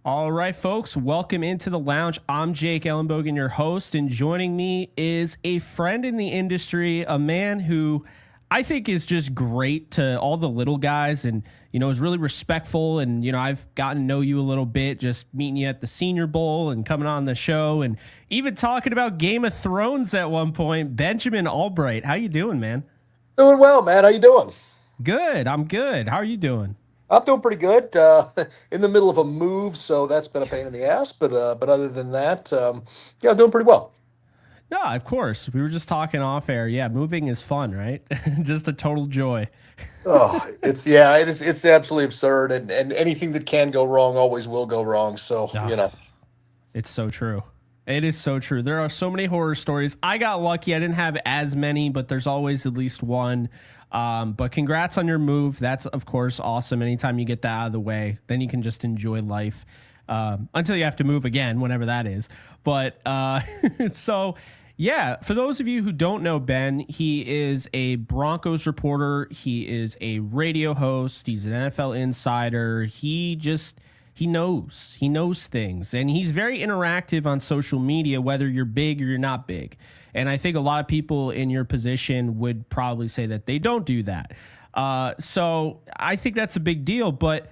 All right, folks, welcome into the lounge. I'm Jake Ellenbogen, your host, and joining me is a friend in the industry, a man who I think is just great to all the little guys and, is really respectful. And, I've gotten to know you a little bit, just meeting you at the Senior Bowl and coming on the show and even talking about Game of Thrones at one point. Benjamin Allbright, how you doing, man? Doing well, man. How you doing? Good. I'm good. How are you doing? I'm doing pretty good. In the middle of a move, so that's been a pain in the ass. But other than that, yeah, I'm doing pretty well. Yeah, of course. We were just talking off air. Yeah, moving is fun, right? Just a total joy. Oh, it's absolutely absurd, and anything that can go wrong always will go wrong. So Ah, it's so true. It is so true. There are so many horror stories. I got lucky. I didn't have as many, but there's always at least one. But congrats on your move. That's, of course, awesome. Anytime you get that out of the way, then you can just enjoy life until you have to move again, whenever that is. But so, yeah, for those of you who don't know Ben, he is a Broncos reporter. He is a radio host. He's an NFL insider. He knows things, and he's very interactive on social media, whether you're big or you're not big. And I think a lot of people in your position would probably say that they don't do that. So I think that's a big deal. But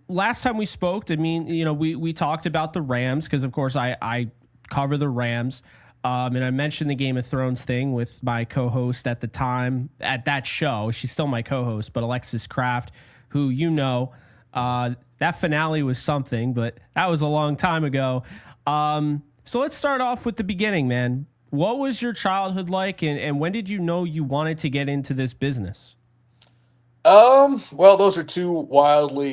last time we spoke, I mean, we talked about the Rams because, of course, I cover the Rams. And I mentioned the Game of Thrones thing with my co-host at the time at that show. She's still my co-host, but Alexis Kraft, who that finale was something, but that was a long time ago. So let's start off with the beginning, man. What was your childhood like, and when did you know you wanted to get into this business? Well, those are two wildly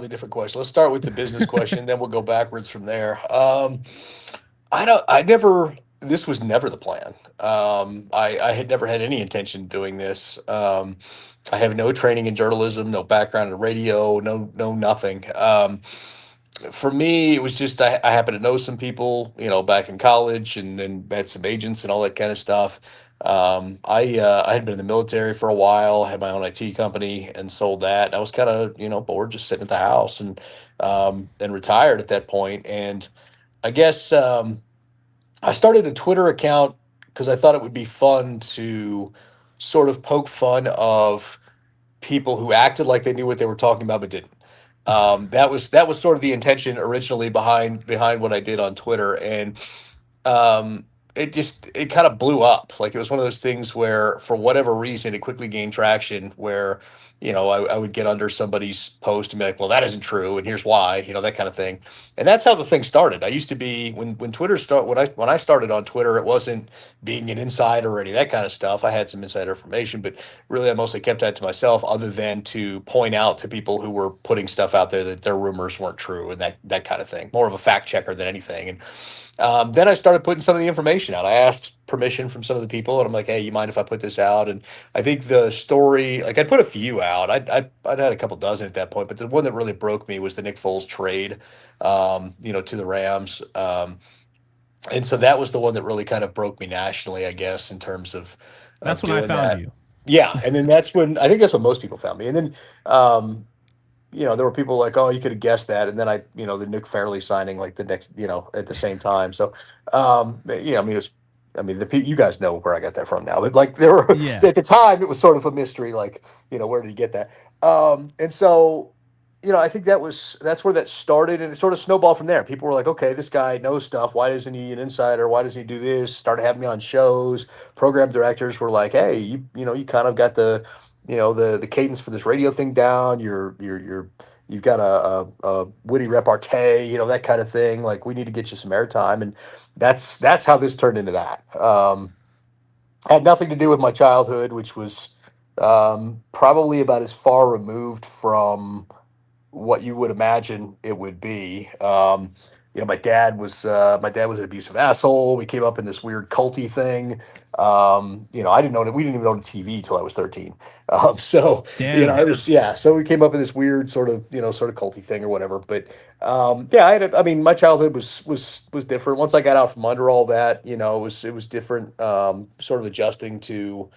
different questions. Let's start with the business question, then we'll go backwards from there. I don't, I never, This was never the plan. I had never had any intention of doing this. I have no training in journalism, no background in radio, no nothing. For me, it was just I happened to know some people, back in college, and then met some agents and all that kind of stuff. I had been in the military for a while, had my own IT company, and sold that. I was kind of bored, just sitting at the house, and retired at that point. And I guess I started a Twitter account because I thought it would be fun to sort of poke fun of people who acted like they knew what they were talking about but didn't. That was sort of the intention originally behind what I did on Twitter, and it kind of blew up. Like, it was one of those things where, for whatever reason, it quickly gained traction. Where I would get under somebody's post and be like, "Well, that isn't true, and here's why," that kind of thing. And that's how the thing started. I used to be when Twitter start when I started on Twitter, it wasn't being an insider or any of that kind of stuff. I had some insider information, but really I mostly kept that to myself, other than to point out to people who were putting stuff out there that their rumors weren't true, and that kind of thing. More of a fact checker than anything. And then I started putting some of the information out. I asked permission from some of the people, and I'm like, "Hey, you mind if I put this out?" And I think the story, like, I'd put a few out. I'd had a couple dozen at that point, but the one that really broke me was the Nick Foles trade, to the Rams. And so that was the one that really kind of broke me nationally, I guess, in terms That's of when I doing found that. you. Yeah, and then that's when most people found me. And then there were people like, "Oh, you could have guessed that." And then the Nick Fairley signing, like, the next, at the same time. So, I mean, you guys know where I got that from now, but, like, there were Yeah. at the time, it was sort of a mystery, like, where did he get that? And so, I think that's where that started, and it sort of snowballed from there. People were like, "Okay, this guy knows stuff. Why isn't he an insider? Why doesn't he do this?" Started having me on shows. Program directors were like, "Hey, you kind of got the cadence for this radio thing down. You've got a witty repartee, that kind of thing. Like, we need to get you some airtime." And that's how this turned into that. Had nothing to do with my childhood, which was probably about as far removed from what you would imagine it would be. My dad was an abusive asshole. We came up in this weird culty thing. I didn't know that we didn't even own a TV till I was 13. So Damn. it was, yeah. So we came up in this weird sort of culty thing or whatever. But yeah, I mean, my childhood was different. Once I got out from under all that, it was different. Sort of adjusting to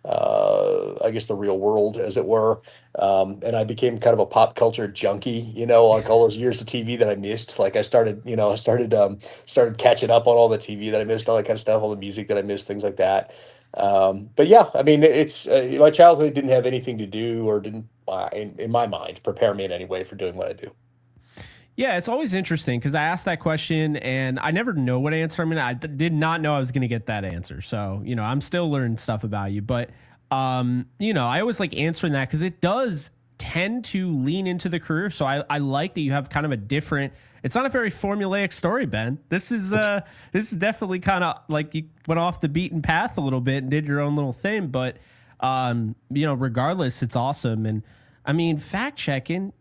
I guess the real world, as it were. And I became kind of a pop culture junkie, like all those years of TV that I missed. Like I started, started catching up on all the TV that I missed, all that kind of stuff, all the music that I missed, things like that. But yeah, I mean, it's my childhood didn't have anything to do, or didn't, in my mind, prepare me in any way for doing what I do. Yeah, it's always interesting because I asked that question and I never know what answer. I mean, did not know I was going to get that answer. So, I'm still learning stuff about you. But, I always like answering that because it does tend to lean into the career. So I like that you have kind of a different, it's not a very formulaic story, Ben. This is definitely kind of like you went off the beaten path a little bit and did your own little thing. But, regardless, it's awesome. And I mean, fact checking,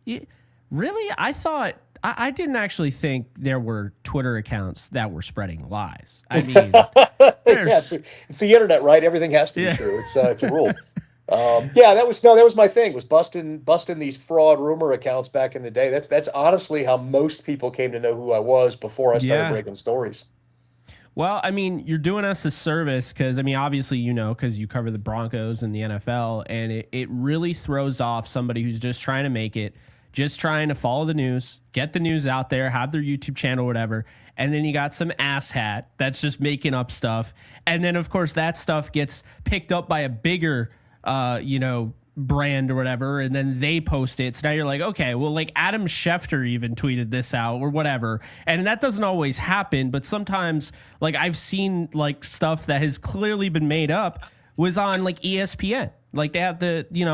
really, I didn't actually think there were Twitter accounts that were spreading lies. I mean, Yeah, there's it's the internet, right? Everything has to be yeah, true. It's a rule. Yeah, that was no, that was my thing, was busting these fraud rumor accounts back in the day. That's honestly how most people came to know who I was before I started yeah. breaking stories. Well, I mean, you're doing us a service because I mean, obviously, because you cover the Broncos and the NFL, and it really throws off somebody who's just trying to make it, just trying to follow the news, get the news out there, have their YouTube channel, whatever. And then you got some asshat that's just making up stuff. And then, of course, that stuff gets picked up by a bigger, brand or whatever. And then they post it. So now you're like, okay, well, like Adam Schefter even tweeted this out or whatever. And that doesn't always happen. But sometimes, like, I've seen like stuff that has clearly been made up was on like ESPN. Like they have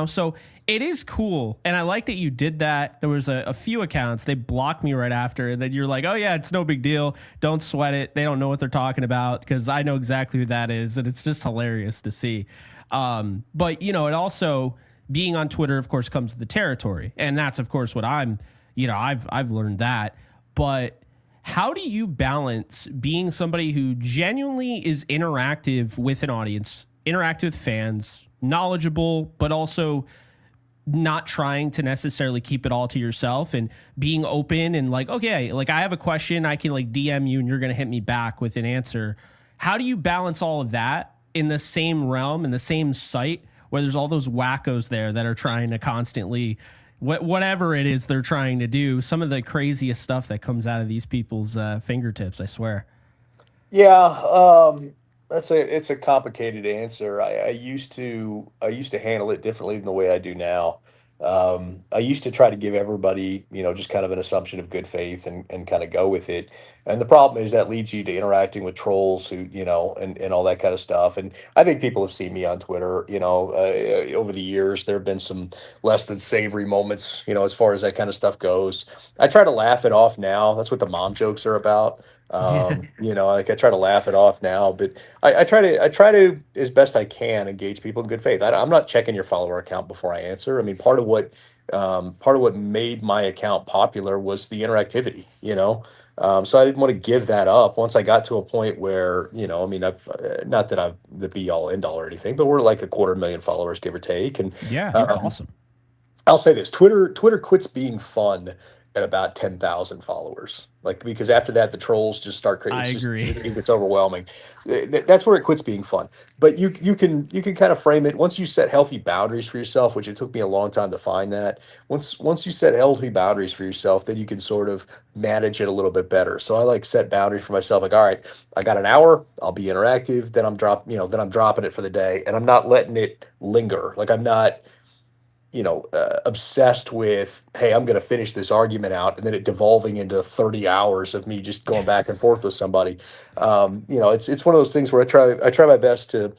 so it is cool. And I like that you did that. There was a few accounts, they blocked me right after. And then you're like, oh, yeah, it's no big deal. Don't sweat it. They don't know what they're talking about because I know exactly who that is. And it's just hilarious to see. But, it also being on Twitter, of course, comes with the territory. And that's, of course, what I've learned that. But how do you balance being somebody who genuinely is interactive with an audience, interactive with fans, knowledgeable, but also not trying to necessarily keep it all to yourself and being open and like, okay, like I have a question, I can like DM you and you're going to hit me back with an answer. How do you balance all of that in the same realm, in the same site where there's all those wackos there that are trying to constantly, whatever it is they're trying to do, some of the craziest stuff that comes out of these people's fingertips, I swear. Yeah, it's a complicated answer. I used to handle it differently than the way I do now. I used to try to give everybody, just kind of an assumption of good faith and kind of go with it. And the problem is that leads you to interacting with trolls who, and all that kind of stuff. And I think people have seen me on Twitter, over the years. There have been some less than savory moments, as far as that kind of stuff goes. I try to laugh it off now. That's what the mom jokes are about. Yeah. Like I try to laugh it off now, but I try to as best I can engage people in good faith. I'm not checking your follower account before I answer. I mean, part of what made my account popular was the interactivity. So I didn't want to give that up. Once I got to a point where, I mean, I've not that I'm the be all end all or anything, but we're like a quarter million followers, give or take, and Yeah, that's um, awesome. I'll say this: Twitter quits being fun at about 10,000 followers. Like, because after that, the trolls just start crazy. I It's just agree. it gets overwhelming. That's where it quits being fun. But you can kind of frame it once you set healthy boundaries for yourself, which it took me a long time to find that. Once you set healthy boundaries for yourself, then you can sort of manage it a little bit better. So I like set boundaries for myself. Like, all right, I got an hour. I'll be interactive. Then I'm dropping it for the day, and I'm not letting it linger. Like I'm not obsessed with, hey, I'm going to finish this argument out, and then it devolving into 30 hours of me just going back and forth with somebody. It's one of those things where I try my best to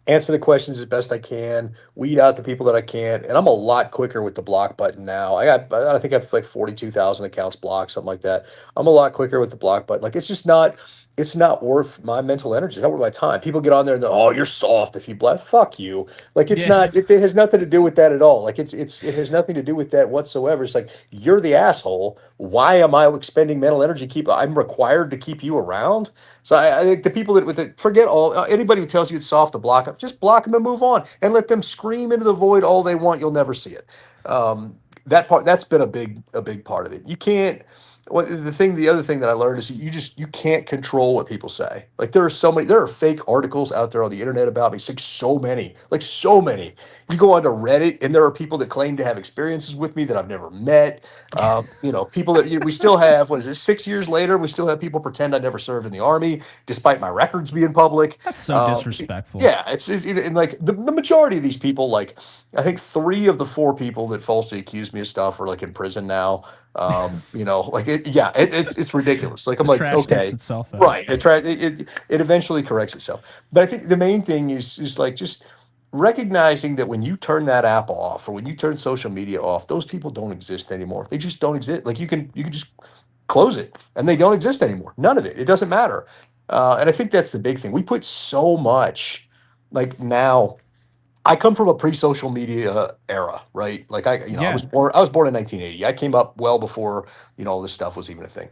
answer the questions as best I can, weed out the people that I can, and I'm a lot quicker with the block button now. I think I have like 42,000 accounts blocked, something like that. I'm a lot quicker with the block button. Like it's not worth my mental energy. It's not worth my time. People get on there and they're, oh, you're soft if you block. Fuck you. Like it's Yeah. not. It has nothing to do with that at all. Like it has nothing to do with that whatsoever. It's like you're the asshole. Why am I expending mental energy? I'm required to keep you around. So I think the people that with it forget all anybody who tells you it's soft to block them, just block them and move on and let them scream into the void all they want. You'll never see it. that's been a big part of it. You can't. Well, the other thing that I learned is you can't control what people say. Like there are fake articles out there on the internet about me. Like so many. You go onto Reddit, and there are people that claim to have experiences with me that I've never met. People that we still have. What is it? 6 years later, we still have people pretend I never served in the army, despite my records being public. That's so disrespectful. Yeah, and like the majority of these people, like I think 3 of the 4 people that falsely accused me of stuff are like in prison now. It's ridiculous. Like I'm The like, trash takes okay, itself out. right. It eventually corrects itself. But I think the main thing is like just recognizing that when you turn that app off or when you turn social media off, those people don't exist anymore. They just don't exist. Like you can just close it and they don't exist anymore. None of it. It doesn't matter. And I think that's the big thing. We put so much like now. I come from a pre-social media era, right? Like Yeah. I was born in 1980. I came up well before, all this stuff was even a thing.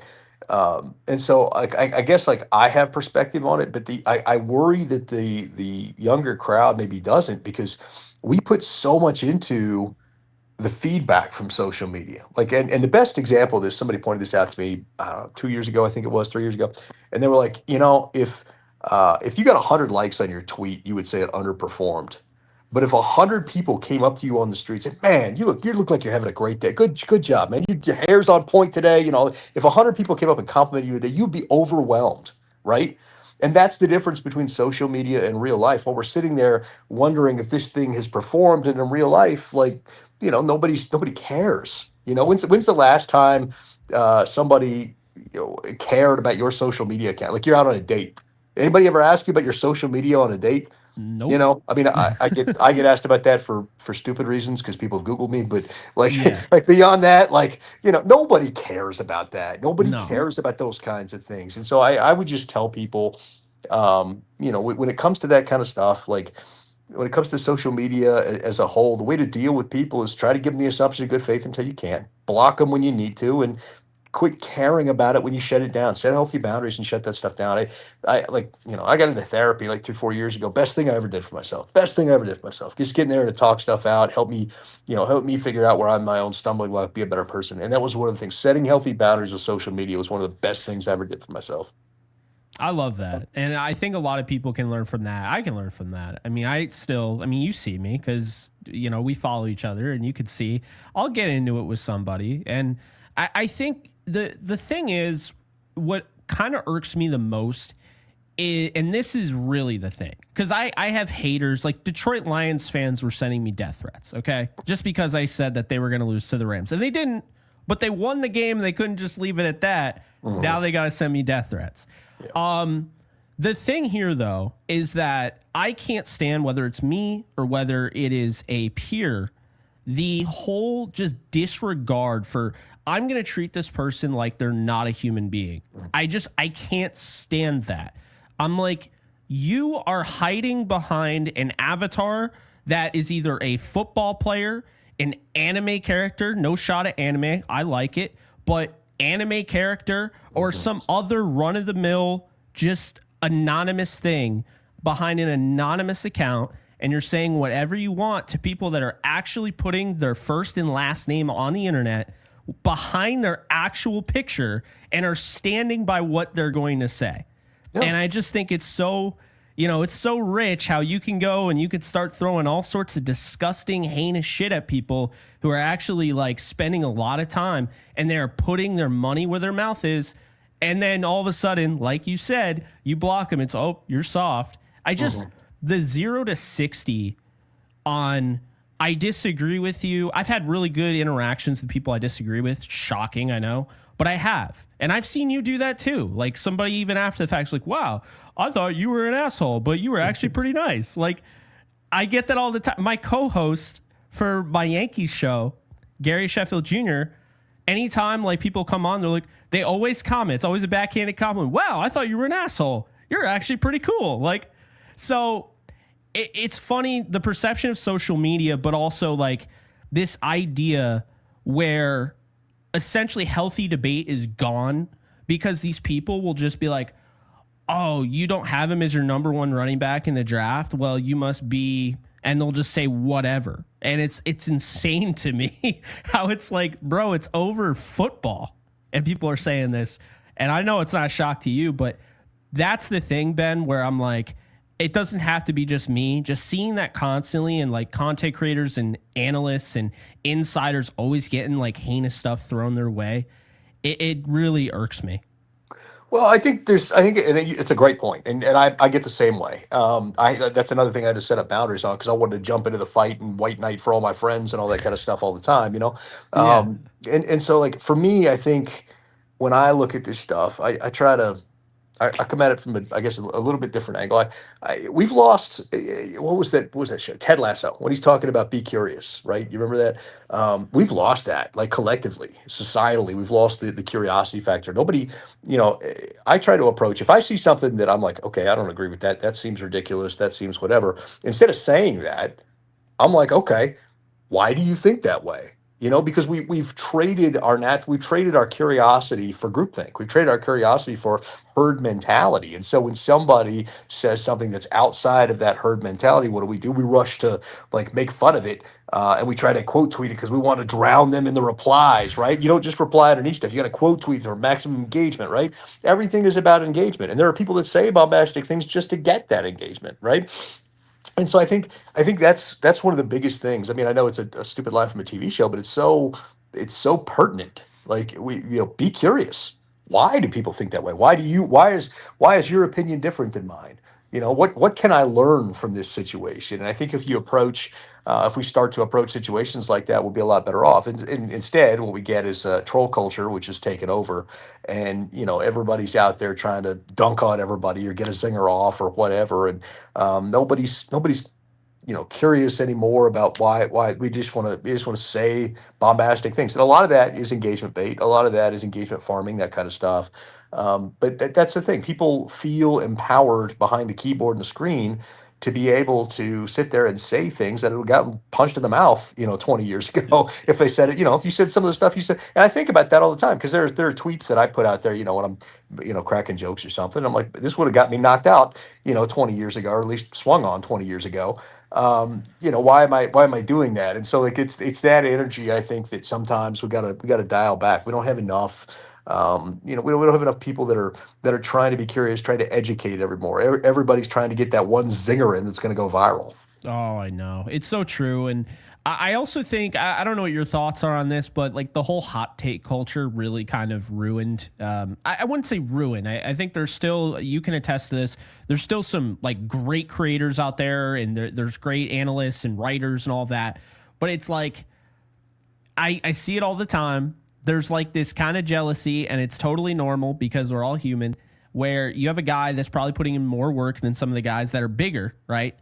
And so like I guess like I have perspective on it, but I worry that the younger crowd maybe doesn't because we put so much into the feedback from social media. Like, and the best example of this, somebody pointed this out to me, I don't know, 2 years ago, I think it was 3 years ago. And they were like, if you got 100 likes on your tweet, you would say it underperformed. But if 100 people came up to you on the street and said, man, you look like you're having a great day. Good job, man. Your hair's on point today. If 100 people came up and complimented you today, you'd be overwhelmed, right? And that's the difference between social media and real life. While we're sitting there wondering if this thing has performed, and in real life, like, nobody cares. When's the last time somebody cared about your social media account? Like you're out on a date. Anybody ever ask you about your social media on a date? Nope. I mean, I get asked about that for stupid reasons because people have Googled me, but like Yeah. like beyond that, like nobody cares about that. Nobody No. cares about those kinds of things. And so I would just tell people, when it comes to that kind of stuff, like when it comes to social media as a whole, the way to deal with people is try to give them the assumption of good faith until you can. Block them when you need to, and quit caring about it when you shut it down. Set healthy boundaries and shut that stuff down. I like, I got into therapy like 3, 4 years ago. Best thing I ever did for myself. Best thing I ever did for myself. Just getting there to talk stuff out, help me figure out where I'm my own stumbling block, be a better person. And that was one of the things. Setting healthy boundaries with social media was one of the best things I ever did for myself. I love that. And I think a lot of people can learn from that. I can learn from that. I mean, you see me because, we follow each other and you could see I'll get into it with somebody. And I think the thing is what kind of irks me the most is, and this is really the thing, because I have haters, like Detroit Lions fans were sending me death threats, okay? Just because I said that they were going to lose to the Rams. And they didn't, but they won the game. They couldn't just leave it at that. Mm-hmm. Now they got to send me death threats. Yeah. The thing here, though, is that I can't stand, whether it's me or whether it is a peer, the whole just disregard for, I'm going to treat this person like they're not a human being. I can't stand that. I'm like, you are hiding behind an avatar that is either a football player, an anime character, no shot at anime, I like it, but anime character or some other run-of-the-mill, just anonymous thing behind an anonymous account, and you're saying whatever you want to people that are actually putting their first and last name on the internet behind their actual picture and are standing by what they're going to say. Yeah. And I just think it's so, it's so rich how you can go and you could start throwing all sorts of disgusting, heinous shit at people who are actually like spending a lot of time and they're putting their money where their mouth is. And then all of a sudden, like you said, you block them. It's, oh, you're soft. The 0 to 60 on, I disagree with you. I've had really good interactions with people I disagree with. Shocking, I know. But I have. And I've seen you do that too. Like somebody even after the fact's like, wow, I thought you were an asshole, but you were actually pretty nice. Like, I get that all the time. My co-host for my Yankees show, Gary Sheffield Jr., anytime like people come on, they're like, they always comment. It's always a backhanded compliment. Wow, I thought you were an asshole. You're actually pretty cool. Like, so it's funny, the perception of social media, but also like this idea where essentially healthy debate is gone because these people will just be like, oh, you don't have him as your number one running back in the draft? Well, you must be and they'll just say whatever. And it's insane to me how it's like, bro, it's over football. And people are saying this. And I know it's not a shock to you, but that's the thing, Ben, where I'm like, it doesn't have to be just me. Just seeing that constantly, and like content creators and analysts and insiders always getting like heinous stuff thrown their way, it really irks me. Well, I think it's a great point, and I get the same way. That's another thing I had to set up boundaries on because I wanted to jump into the fight and white knight for all my friends and all that kind of stuff all the time, you know. Yeah. And so like for me, I think when I look at this stuff, I try to I come at it from I guess a little bit different angle. We've lost what was that? What was that show? Ted Lasso. When he's talking about be curious, right? You remember that? We've lost that, like collectively, societally. We've lost the curiosity factor. Nobody, I try to approach if I see something that I'm like, okay, I don't agree with that. That seems ridiculous. That seems whatever. Instead of saying that, I'm like, okay, why do you think that way? Because we've traded our curiosity for groupthink. We've traded our curiosity for herd mentality. And so when somebody says something that's outside of that herd mentality, what do? We rush to like make fun of it, and we try to quote tweet it because we want to drown them in the replies, right? You don't just reply underneath stuff. You got to quote tweet for maximum engagement, right? Everything is about engagement, and there are people that say bombastic things just to get that engagement, right? And so I think that's one of the biggest things. I mean, I know it's a stupid line from a TV show, but it's so pertinent. Like be curious. Why do people think that way? Why is your opinion different than mine? What can I learn from this situation? And I think if we start to approach situations like that, we'll be a lot better off. And instead, what we get is troll culture, which is taken over, and everybody's out there trying to dunk on everybody or get a zinger off or whatever, and nobody's curious anymore about why we just want to say bombastic things, and a lot of that is engagement bait, a lot of that is engagement farming, that kind of stuff. But that's the thing, people feel empowered behind the keyboard and the screen to be able to sit there and say things that would have gotten punched in the mouth 20 years ago if they said it, if you said some of the stuff you said. And I think about that all the time because there are tweets that I put out there, when I'm cracking jokes or something. I'm like, this would have got me knocked out 20 years ago, or at least swung on 20 years ago. Why am I doing that? And so like it's that energy, I think, that sometimes we gotta dial back. We don't have enough. We don't have enough people that are trying to be curious, trying to educate everybody's trying to get that one zinger in that's going to go viral. Oh, I know. It's so true. And I also think, I don't know what your thoughts are on this, but like the whole hot take culture really kind of ruined. I wouldn't say ruin. I think there's still, you can attest to this, there's still some like great creators out there, and there's great analysts and writers and all that. But it's like, I see it all the time. There's like this kind of jealousy, and it's totally normal because we're all human, where you have a guy that's probably putting in more work than some of the guys that are bigger, right?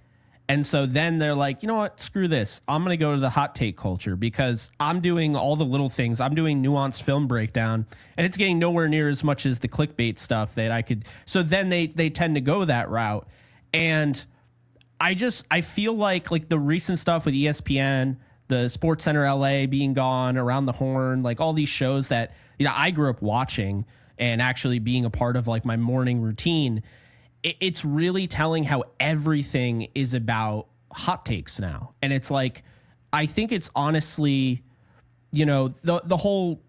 And so then they're like, you know what? Screw this. I'm going to go to the hot take culture because I'm doing all the little things. I'm doing nuanced film breakdown, and it's getting nowhere near as much as the clickbait stuff that I could. So then they tend to go that route. And I feel like the recent stuff with ESPN, the Sports Center LA being gone, Around the Horn, like all these shows that, I grew up watching and actually being a part of like my morning routine. It's really telling how everything is about hot takes now. And it's like, I think it's honestly, the whole,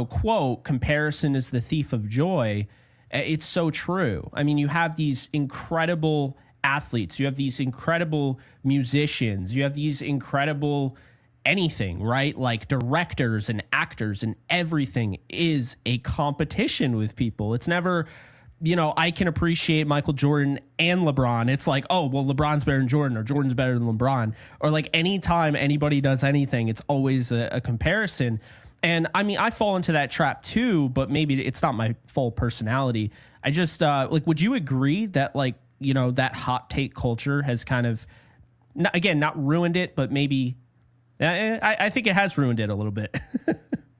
quote, comparison is the thief of joy. It's so true. I mean, you have these incredible athletes, you have these incredible musicians, you have these incredible anything, right? Like directors and actors, and everything is a competition with people. It's never, I can appreciate Michael Jordan and LeBron. It's like, oh, well, LeBron's better than Jordan, or Jordan's better than LeBron. Or like anytime anybody does anything, it's always a comparison. And I mean, I fall into that trap too, but maybe it's not my full personality. I just would you agree that like, that hot take culture has kind of, not ruined it, but maybe I think it has ruined it a little bit.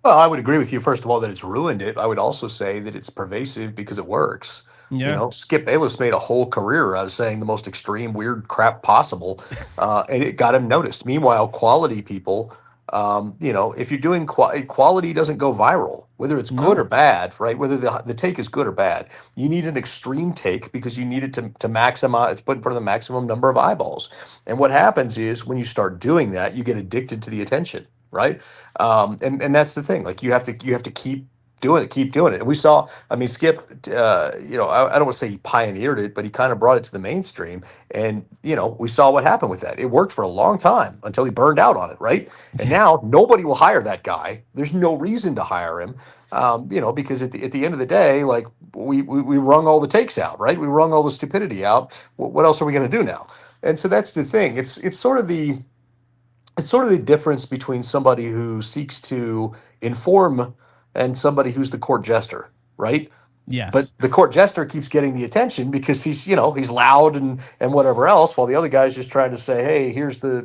Well, I would agree with you, first of all, that it's ruined it. I would also say that it's pervasive because it works. Yeah. Skip Bayless made a whole career out of saying the most extreme, weird crap possible, and it got him noticed. Meanwhile, quality people If you're doing quality doesn't go viral, whether it's good or No. bad, right? Whether the take is good or bad, you need an extreme take because you need it to maximize, it's put in front of the maximum number of eyeballs. And what happens is when you start doing that, you get addicted to the attention, right? And that's the thing. Like you have to keep doing it. And we saw, I mean, Skip, I don't want to say he pioneered it, but he kind of brought it to the mainstream. And we saw what happened with that. It worked for a long time until he burned out on it, right? And now nobody will hire that guy. There's no reason to hire him, because at the end of the day, like we wrung all the takes out, right? We wrung all the stupidity out. What else are we going to do now? And so that's the thing. It's sort of the difference between somebody who seeks to inform and somebody who's the court jester, right? But Yes. the court jester keeps getting the attention because he's loud and whatever else, while the other guy's just trying to say, hey, here's the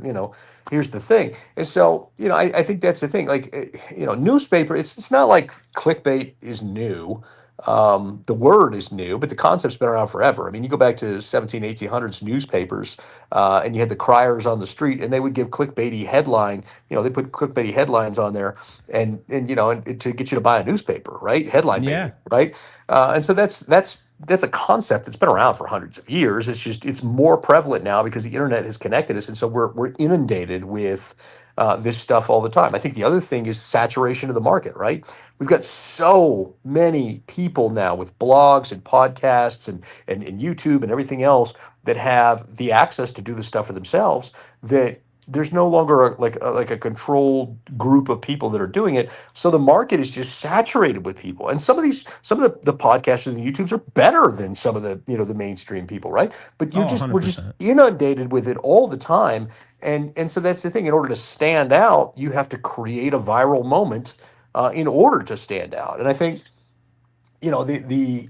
thing. And so I think that's the thing. Like newspaper, it's not like clickbait is new. The word is new, but the concept's been around forever. I mean, you go back to 1800s newspapers, and you had the criers on the street, and they would give clickbaity headline. They put clickbaity headlines on there, and to get you to buy a newspaper, right? Headline Yeah. baiting, right? And so that's a concept that's been around for hundreds of years. It's more prevalent now because the internet has connected us, and so we're inundated with this stuff all the time. I think the other thing is saturation of the market, right? We've got so many people now with blogs and podcasts and YouTube and everything else that have the access to do the stuff for themselves, that there's no longer like a controlled group of people that are doing it. So the market is just saturated with people. And some of the podcasts and the YouTubes are better than some of the mainstream people, right? But Oh, we're just 100%. inundated with it all the time. And so that's the thing. In order to stand out, you have to create a viral moment in order to stand out. And I think the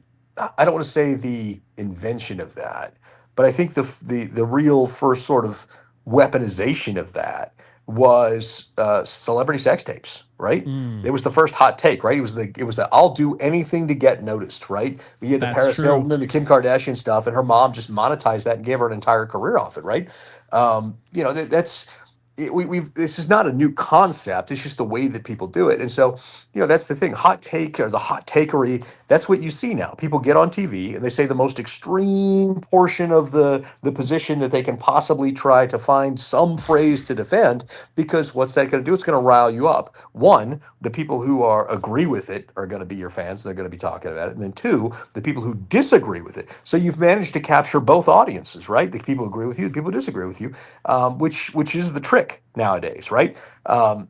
I don't want to say the invention of that, but I think the real first sort of weaponization of that was celebrity sex tapes, right? It Mm, was the first hot take, right? It was the I'll do anything to get noticed, right? We had the that's Paris true. Hilton and the Kim Kardashian stuff, and her mom just monetized that and gave her an entire career off it, right? That's this is not a new concept. It's just the way that people do it. And so that's the thing. Hot take or the hot takery, that's what you see now. People get on TV and they say the most extreme portion of the position that they can possibly try to find some phrase to defend, because what's that going to do? It's going to rile you up. One, the people who agree with it are going to be your fans. They're going to be talking about it. And then two, the people who disagree with it. So you've managed to capture both audiences, right? The people who agree with you, the people who disagree with you, which is the trick nowadays, right?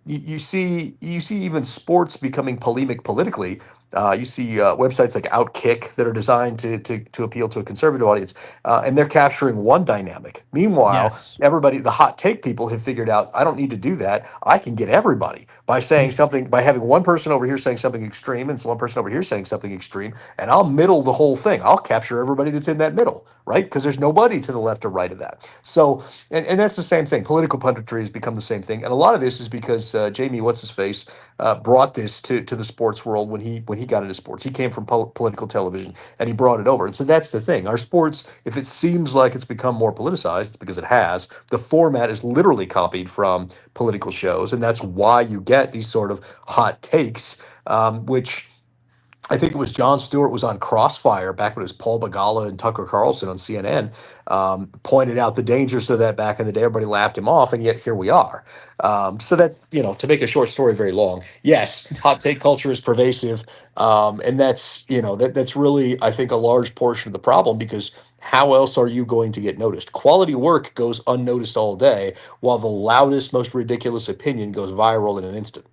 You see even sports becoming polemic politically. You see websites like Outkick that are designed to appeal to a conservative audience, and they're capturing one dynamic. Meanwhile, Yes. everybody, the hot take people, have figured out I don't need to do that. I can get everybody by saying something, by having one person over here saying something extreme and one person over here saying something extreme, and I'll middle the whole thing. I'll capture everybody that's in that middle, right? Because there's nobody to the left or right of that. So, and that's the same thing. Political punditry has become the same thing, and a lot of this is because Jamie, what's his face, brought this to the sports world when he got into sports. He came from political television and he brought it over. And so that's the thing. Our sports, if it seems like it's become more politicized, it's because it has. The format is literally copied from political shows, and that's why you get these sort of hot takes, which I think it was Jon Stewart was on Crossfire back when it was Paul Begala and Tucker Carlson on CNN, pointed out the dangers of that back in the day. Everybody laughed him off, and yet here we are. So that, to make a short story very long, yes, hot take culture is pervasive, and that's really, I think, a large portion of the problem, because how else are you going to get noticed? Quality work goes unnoticed all day, while the loudest, most ridiculous opinion goes viral in an instant.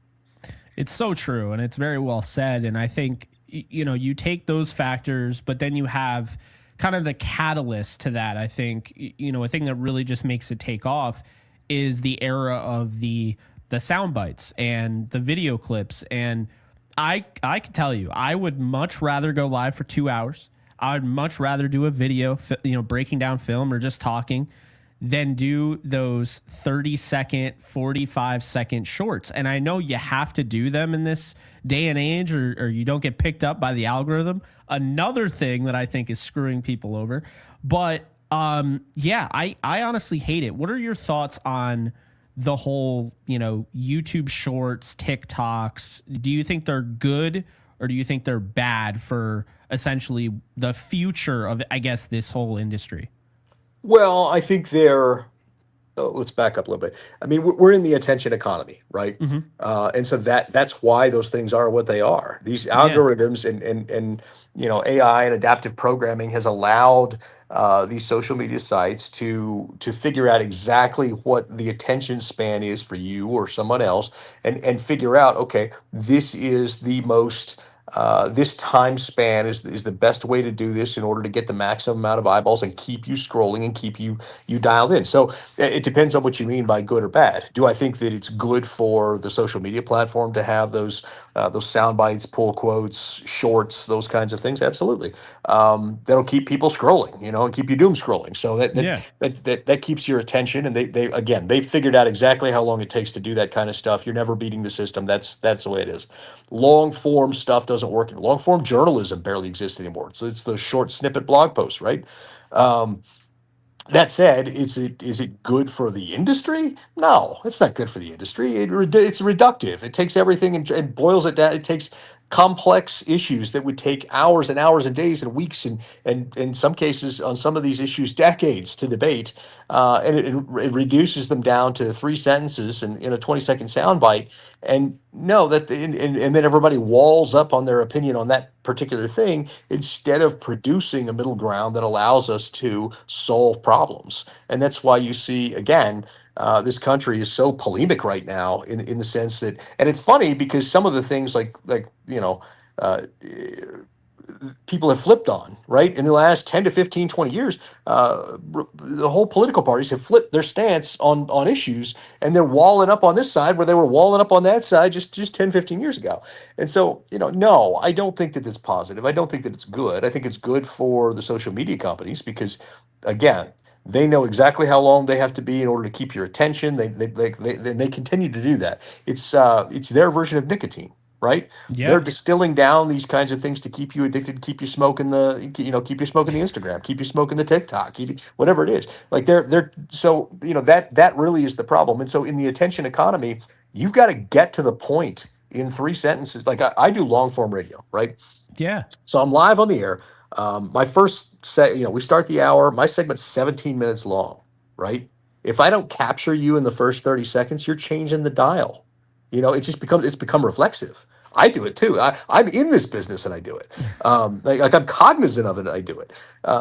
It's so true, and it's very well said. And I think you take those factors, but then you have kind of the catalyst to that. I think a thing that really just makes it take off is the era of the sound bites and the video clips. And I can tell you, I would much rather go live for 2 hours. I would much rather do a video, breaking down film or just talking, than do those 30-second, 45-second shorts. And I know you have to do them in this day and age, or you don't get picked up by the algorithm. Another thing that I think is screwing people over. But I honestly hate it. What are your thoughts on the whole, YouTube shorts, TikToks, do you think they're good or do you think they're bad for essentially the future of, I guess, this whole industry? Well, I think they're let's back up a little bit. I mean, we're in the attention economy, right? Hmm. And so that's why those things are what they are. These Yeah. algorithms and AI and adaptive programming has allowed these social media sites to figure out exactly what the attention span is for you or someone else, and figure out, okay, this is the most this time span is the best way to do this in order to get the maximum amount of eyeballs and keep you scrolling and keep you dialed in. So it depends on what you mean by good or bad. Do I think that it's good for the social media platform to have those sound bites, pull quotes, shorts, those kinds of things? Absolutely. That'll keep people scrolling, and keep you doom scrolling. So Yeah. that keeps your attention. And they again, they figured out exactly how long it takes to do that kind of stuff. You're never beating the system. That's the way it is. Long form stuff doesn't work. Long form journalism barely exists anymore. So it's the short snippet blog posts, right? Um, that said, is it good for the industry? No, it's not good for the industry. It's reductive. It takes everything and boils it down. It takes complex issues that would take hours and hours and days and weeks and in some cases on some of these issues decades to debate, and it reduces them down to three sentences and in a 20-second soundbite. And no, and then everybody walls up on their opinion on that particular thing instead of producing a middle ground that allows us to solve problems. And that's why you see, again, this country is so polemic right now in the sense that, and it's funny because some of the things like uh, people have flipped on, right? In the last 10 to 15, 20 years, the whole political parties have flipped their stance on issues, and they're walling up on this side where they were walling up on that side just 10, 15 years ago. And so, no, I don't think that it's positive. I don't think that it's good. I think it's good for the social media companies because, again, they know exactly how long they have to be in order to keep your attention. They continue to do that. It's their version of nicotine, right? Yeah. They're distilling down these kinds of things to keep you addicted, keep you smoking keep you smoking the Instagram, keep you smoking the TikTok, whatever it is. Like they're so that really is the problem. And so in the attention economy, you've got to get to the point in three sentences. Like I do long form radio, right? Yeah. So I'm live on the air. My first set, we start the hour. My segment's 17 minutes long, right? If I don't capture you in the first 30 seconds, you're changing the dial. It's become reflexive. I do it too. I'm in this business and I do it. Like I'm cognizant of it and I do it.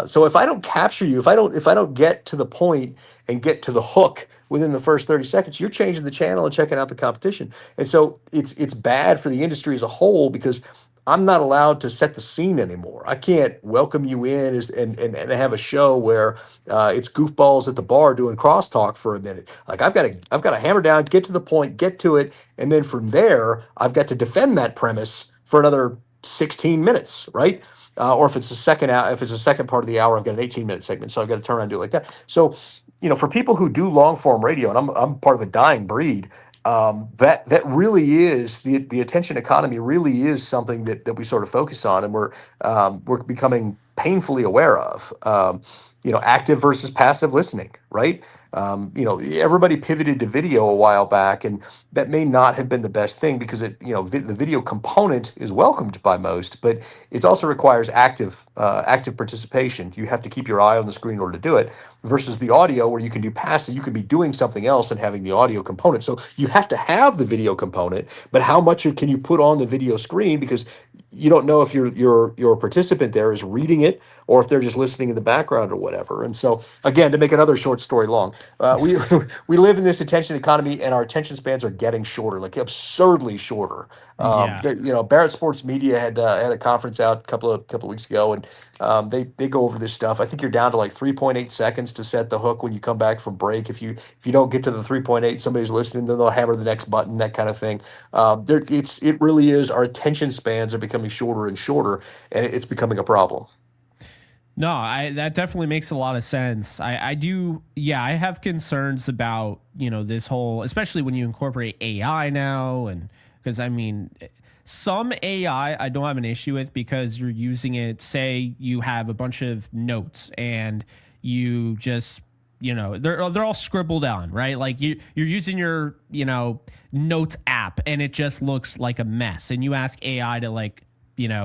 So if I don't capture you, if I don't get to the point and get to the hook within the first 30 seconds, you're changing the channel and checking out the competition. And so it's bad for the industry as a whole because I'm not allowed to set the scene anymore. I can't welcome you in and have a show where it's goofballs at the bar doing crosstalk for a minute. Like I've got to hammer down, get to the point, get to it, and then from there I've got to defend that premise for another 16 minutes, right? Or if it's the if it's the second part of the hour, I've got an 18-minute segment, so I've got to turn around and do it like that. So, for people who do long form radio, and I'm part of a dying breed, that really is the attention economy really is something that we sort of focus on, and we're becoming painfully aware of. Active versus passive listening, right? Everybody pivoted to video a while back, and that may not have been the best thing because the video component is welcomed by most, but it also requires active participation. You have to keep your eye on the screen in order to do it versus the audio where you can do passive. You could be doing something else and having the audio component. So you have to have the video component, but how much can you put on the video screen? Because you don't know if your participant there is reading it or if they're just listening in the background or whatever. And so again, to make another short story long, we we live in this attention economy and our attention spans are getting shorter, like absurdly shorter. Yeah. Barrett Sports Media had a conference out a couple of weeks ago, and they go over this stuff. I think you're down to like 3.8 seconds to set the hook when you come back from break. If you don't get to the 3.8, somebody's listening, then they'll hammer the next button, that kind of thing. It really is. Our attention spans are becoming shorter and shorter, and it's becoming a problem. No, that definitely makes a lot of sense. I do, yeah, I have concerns about, this whole, especially when you incorporate AI now. And because I mean, some AI I don't have an issue with because you're using it, say you have a bunch of notes and you just they're all scribbled on, right? Like you're using your notes app and it just looks like a mess, and you ask AI to like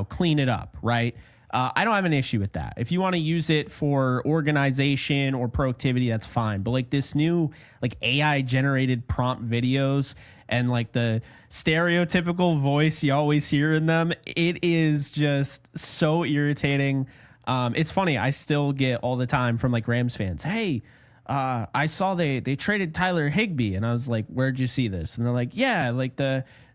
clean it up, right? I don't have an issue with that. If you want to use it for organization or productivity, that's fine. But like this new like AI generated prompt videos and like the stereotypical voice you always hear in them, it is just so irritating. It's funny. I still get all the time from like Rams fans. Hey, I saw they traded Tyler Higbee, and I was like, "Where'd you see this?" And they're like, "Yeah, like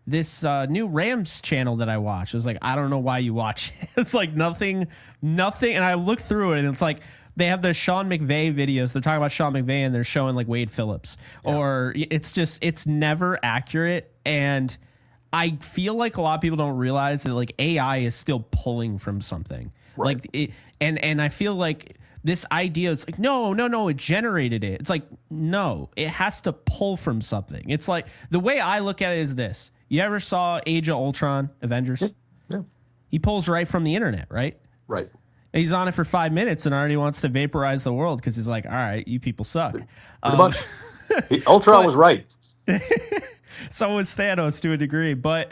this new Rams channel that I watch." I was like, "I don't know why you watch it." It's like nothing. And I looked through it, and it's like they have the Sean McVay videos. They're talking about Sean McVay, and they're showing like Wade Phillips, or it's never accurate. And I feel like a lot of people don't realize that like AI is still pulling from something, Right. like it, and I feel like this idea is like, no, it generated it. It's like, no, it has to pull from something. It's like the way I look at it is this. You ever saw Age of Ultron, Avengers? Yeah. He pulls right from the internet, right? Right. He's on it for 5 minutes and already wants to vaporize the world because he's like, all right, you people suck. Pretty much. Ultron was right. So was Thanos to a degree, but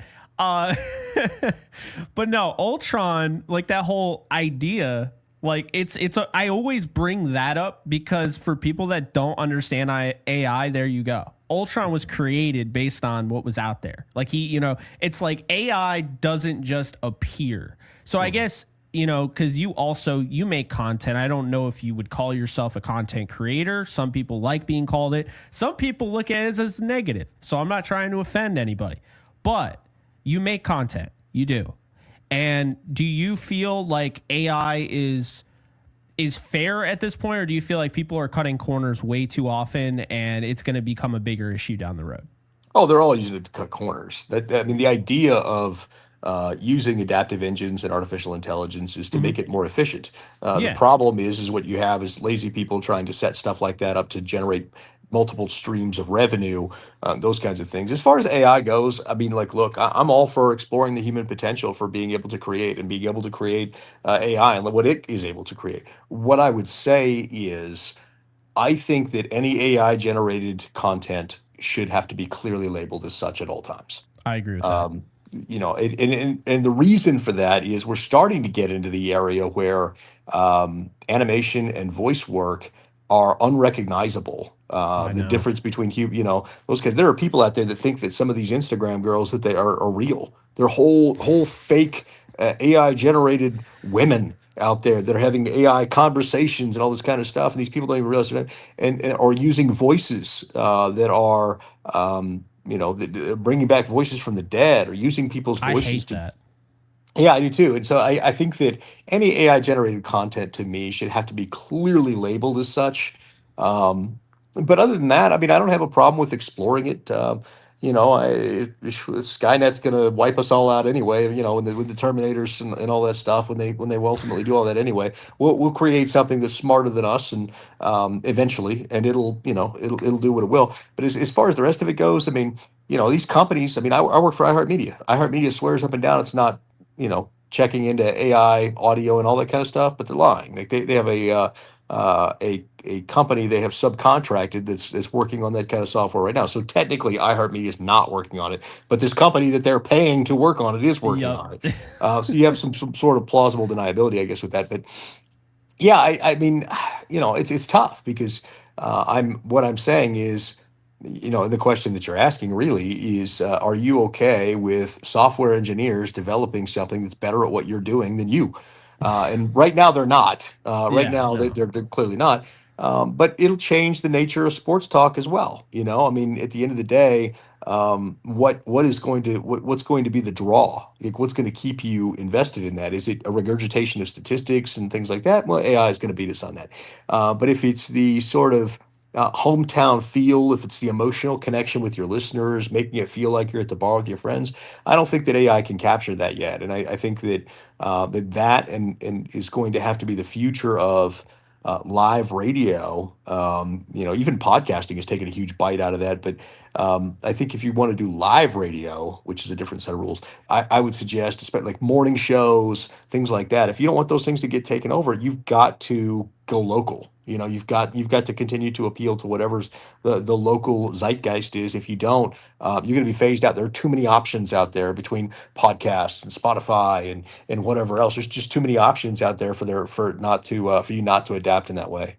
but no, Ultron, like that whole idea, like I always bring that up because for people that don't understand AI, there you go. Ultron was created based on what was out there. Like it's like AI doesn't just appear. So I guess, because you make content. I don't know if you would call yourself a content creator. Some people like being called it. Some people look at it as negative. So I'm not trying to offend anybody. But you make content. You do. And do you feel like AI is fair at this point, or do you feel like people are cutting corners way too often and it's going to become a bigger issue down the road? Oh, they're all using it to cut corners. I mean, the idea of using adaptive engines and artificial intelligence is to Hmm. make it more efficient. The Yeah, problem is what you have is lazy people trying to set stuff like that up to generate multiple streams of revenue, those kinds of things. As far as AI goes, I mean, like, look, I'm all for exploring the human potential for being able to create and being able to create AI and what it is able to create. What I would say is, I think that any AI generated content should have to be clearly labeled as such at all times. I agree with that. Um, and the reason for that is we're starting to get into the area where animation and voice work are unrecognizable. I The know. difference between those kids. There are people out there that think that some of these Instagram girls that they are real. They're whole fake AI generated women out there that are having AI conversations and all this kind of stuff, and these people don't even realize it, and or using voices that are bringing back voices from the dead or using people's I voices hate to. that. Yeah, I do too. And so I think that any AI generated content to me should have to be clearly labeled as such. Um, but other than that, I mean, I don't have a problem with exploring it. Skynet's going to wipe us all out anyway. With the Terminators and all that stuff, when they will ultimately do all that anyway, we'll create something that's smarter than us, and eventually, and it'll do what it will. But as far as the rest of it goes, I mean, these companies. I mean, I work for iHeartMedia. iHeartMedia swears up and down it's not checking into AI audio and all that kind of stuff, but they're lying. Like they have a company they have subcontracted that's working on that kind of software right now. So technically, iHeartMedia is not working on it, but this company that they're paying to work on it is working Yup. on it. So you have some sort of plausible deniability, I guess, with that. But yeah, I mean, it's tough because what I'm saying is, the question that you're asking really is, are you okay with software engineers developing something that's better at what you're doing than you? And right now they're not. Right Yeah, now no. they're clearly not. But it'll change the nature of sports talk as well. I mean, at the end of the day, what's going to be the draw? Like, what's going to keep you invested in that? Is it a regurgitation of statistics and things like that? Well, AI is going to beat us on that. But if it's the sort of hometown feel, if it's the emotional connection with your listeners, making it feel like you're at the bar with your friends, I don't think that AI can capture that yet. And I think that and is going to have to be the future of live radio. Even podcasting has taken a huge bite out of that. But I think if you want to do live radio, which is a different set of rules, I would suggest, especially like morning shows, things like that. If you don't want those things to get taken over, you've got to go local. You've got to continue to appeal to whatever's the local zeitgeist is. If you don't, you're going to be phased out. There are too many options out there between podcasts and Spotify and whatever else. There's just too many options out there for you not to adapt in that way.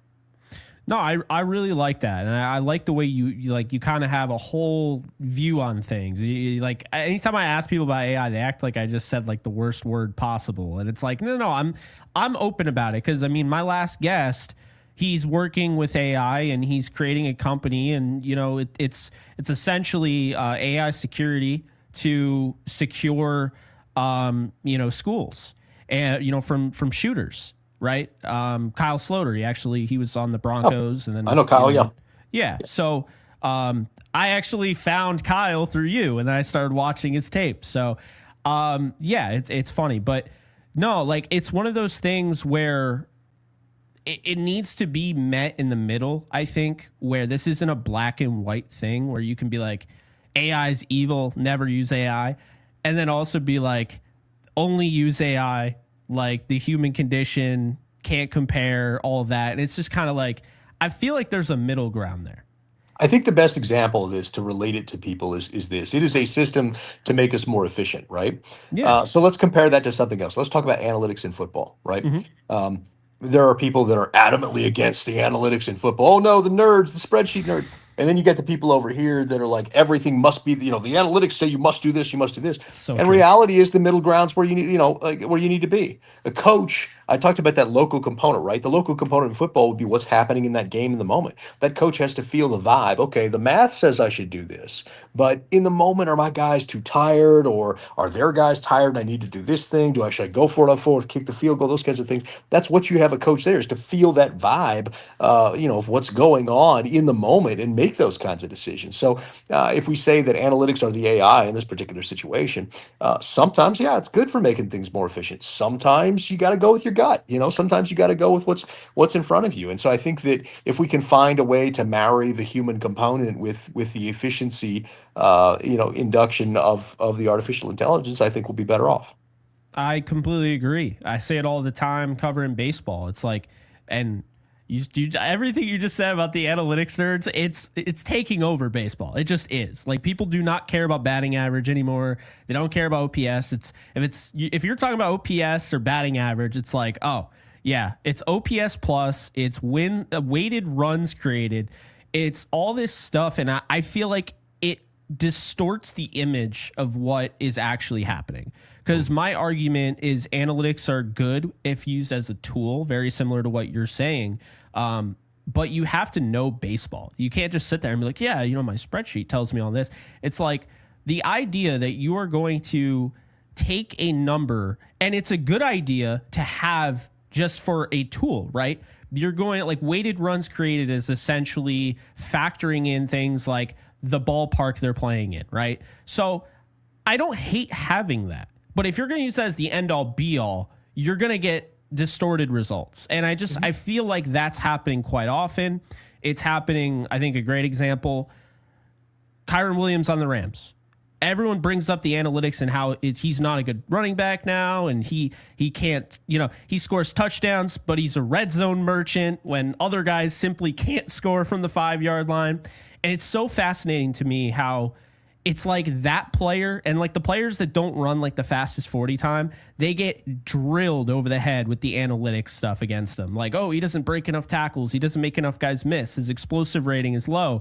No, I really like that, and I like the way you kind of have a whole view on things. Like anytime I ask people about AI, they act like I just said like the worst word possible, and it's like no, I'm open about it because I mean my last guest, he's working with AI and he's creating a company, and it's essentially AI security to secure schools and from shooters, right? Kyle Sloter, he was on the Oh, Broncos, and I then know Kyle. Yeah. yeah. So I actually found Kyle through you, and then I started watching his tape. So yeah, it's funny, but no, like it's one of those things where it needs to be met in the middle. I think where this isn't a black and white thing where you can be like AI is evil, never use AI, and then also be like only use AI, like the human condition can't compare all of that. And it's just kind of like, I feel like there's a middle ground there. I think the best example of this to relate it to people is this. It is a system to make us more efficient, right? Yeah. So let's compare that to something else. Let's talk about analytics in football, right? Hmm. There are people that are adamantly against the analytics in football. Oh no, the nerds, the spreadsheet nerd. And then you get the people over here that are like everything must be, the analytics say you must do this, you must do this. So And true. reality is the middle ground's where you need, like where you need to be. A coach, I talked about that local component, right? The local component in football would be what's happening in that game in the moment. That coach has to feel the vibe. Okay, the math says I should do this, but in the moment, are my guys too tired, or are their guys tired and I need to do this thing? Should I go for it on fourth, kick the field goal, those kinds of things? That's what you have a coach there, is to feel that vibe, of what's going on in the moment and make those kinds of decisions. So if we say that analytics are the AI in this particular situation, sometimes, yeah, it's good for making things more efficient. Sometimes you got to go with your gut. Sometimes you got to go with what's in front of you. And so I think that if we can find a way to marry the human component with the efficiency, induction of the artificial intelligence, I think we'll be better off. I completely agree. I say it all the time covering baseball. It's like, and everything you just said about the analytics nerds, it's taking over baseball. It just is. Like people do not care about batting average anymore. They don't care about OPS. If you're talking about OPS or batting average, it's like, oh yeah, it's OPS plus. It's weighted runs created. It's all this stuff, and I feel like it distorts the image of what is actually happening. Because my argument is analytics are good if used as a tool, very similar to what you're saying. But you have to know baseball. You can't just sit there and be like, yeah, my spreadsheet tells me all this. It's like the idea that you are going to take a number, and it's a good idea to have just for a tool, right? You're going like weighted runs created is essentially factoring in things like the ballpark they're playing in, right? So I don't hate having that. But if you're going to use that as the end all be all, you're going to get distorted results. And I feel like that's happening quite often. It's happening, I think a great example, Kyron Williams on the Rams. Everyone brings up the analytics and how he's not a good running back now, and he can't, he scores touchdowns, but he's a red zone merchant when other guys simply can't score from the 5-yard line. And it's so fascinating to me how it's like that player and like the players that don't run like the fastest 40 time, they get drilled over the head with the analytics stuff against them. Like, oh, he doesn't break enough tackles. He doesn't make enough guys miss. His explosive rating is low.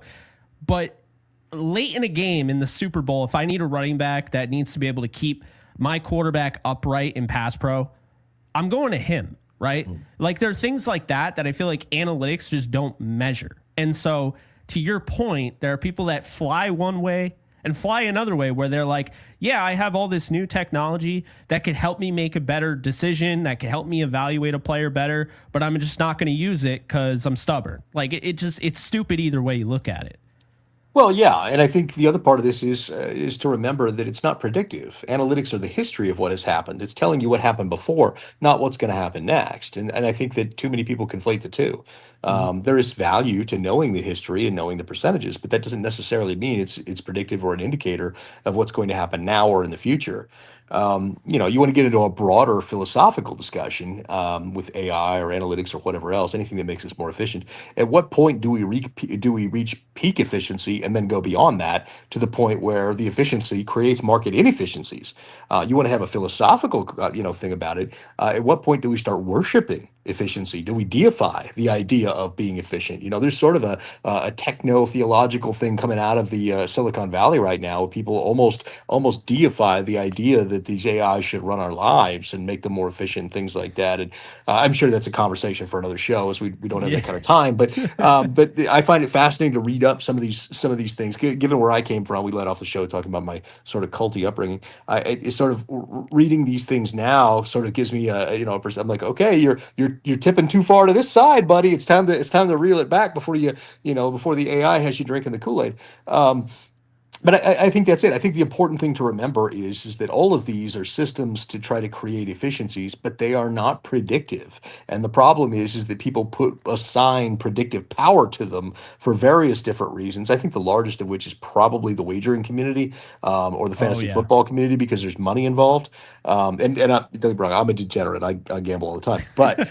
But late in a game in the Super Bowl, if I need a running back that needs to be able to keep my quarterback upright in pass pro, I'm going to him, right? Like there are things like that I feel like analytics just don't measure. And so to your point, there are people that fly one way and fly another way where they're like, yeah, I have all this new technology that could help me make a better decision, that could help me evaluate a player better, but I'm just not going to use it because I'm stubborn. Like it's stupid either way you look at it. Well, yeah, and I think the other part of this is to remember that it's not predictive. Analytics are the history of what has happened. It's telling you what happened before, not what's going to happen next. And I think that too many people conflate the two. Mhm. There is value to knowing the history and knowing the percentages, but that doesn't necessarily mean it's predictive or an indicator of what's going to happen now or in the future. You want to get into a broader philosophical discussion with AI or analytics or whatever else, anything that makes us more efficient. At what point do we reach peak efficiency and then go beyond that to the point where the efficiency creates market inefficiencies? You want to have a philosophical thing about it. At what point do we start worshiping efficiency? Do we deify the idea of being efficient? There's sort of a techno theological thing coming out of the Silicon Valley right now. People almost deify the idea that these AI should run our lives and make them more efficient, things like that. And I'm sure that's a conversation for another show, as we don't have Yeah. that kind of time. But I find it fascinating to read up some of these things. Given where I came from, we led off the show talking about my sort of culty upbringing. It's sort of reading these things now sort of gives me I'm like, okay, you're tipping too far to this side, buddy. It's time to reel it back before the AI has you drinking the Kool-Aid. Um, but I think that's it. I think the important thing to remember is that all of these are systems to try to create efficiencies, but they are not predictive. And the problem is that people assign predictive power to them for various different reasons. I think the largest of which is probably the wagering community, or the Oh fantasy yeah. football community, because there's money involved. Don't get me wrong, I'm a degenerate. I gamble all the time, but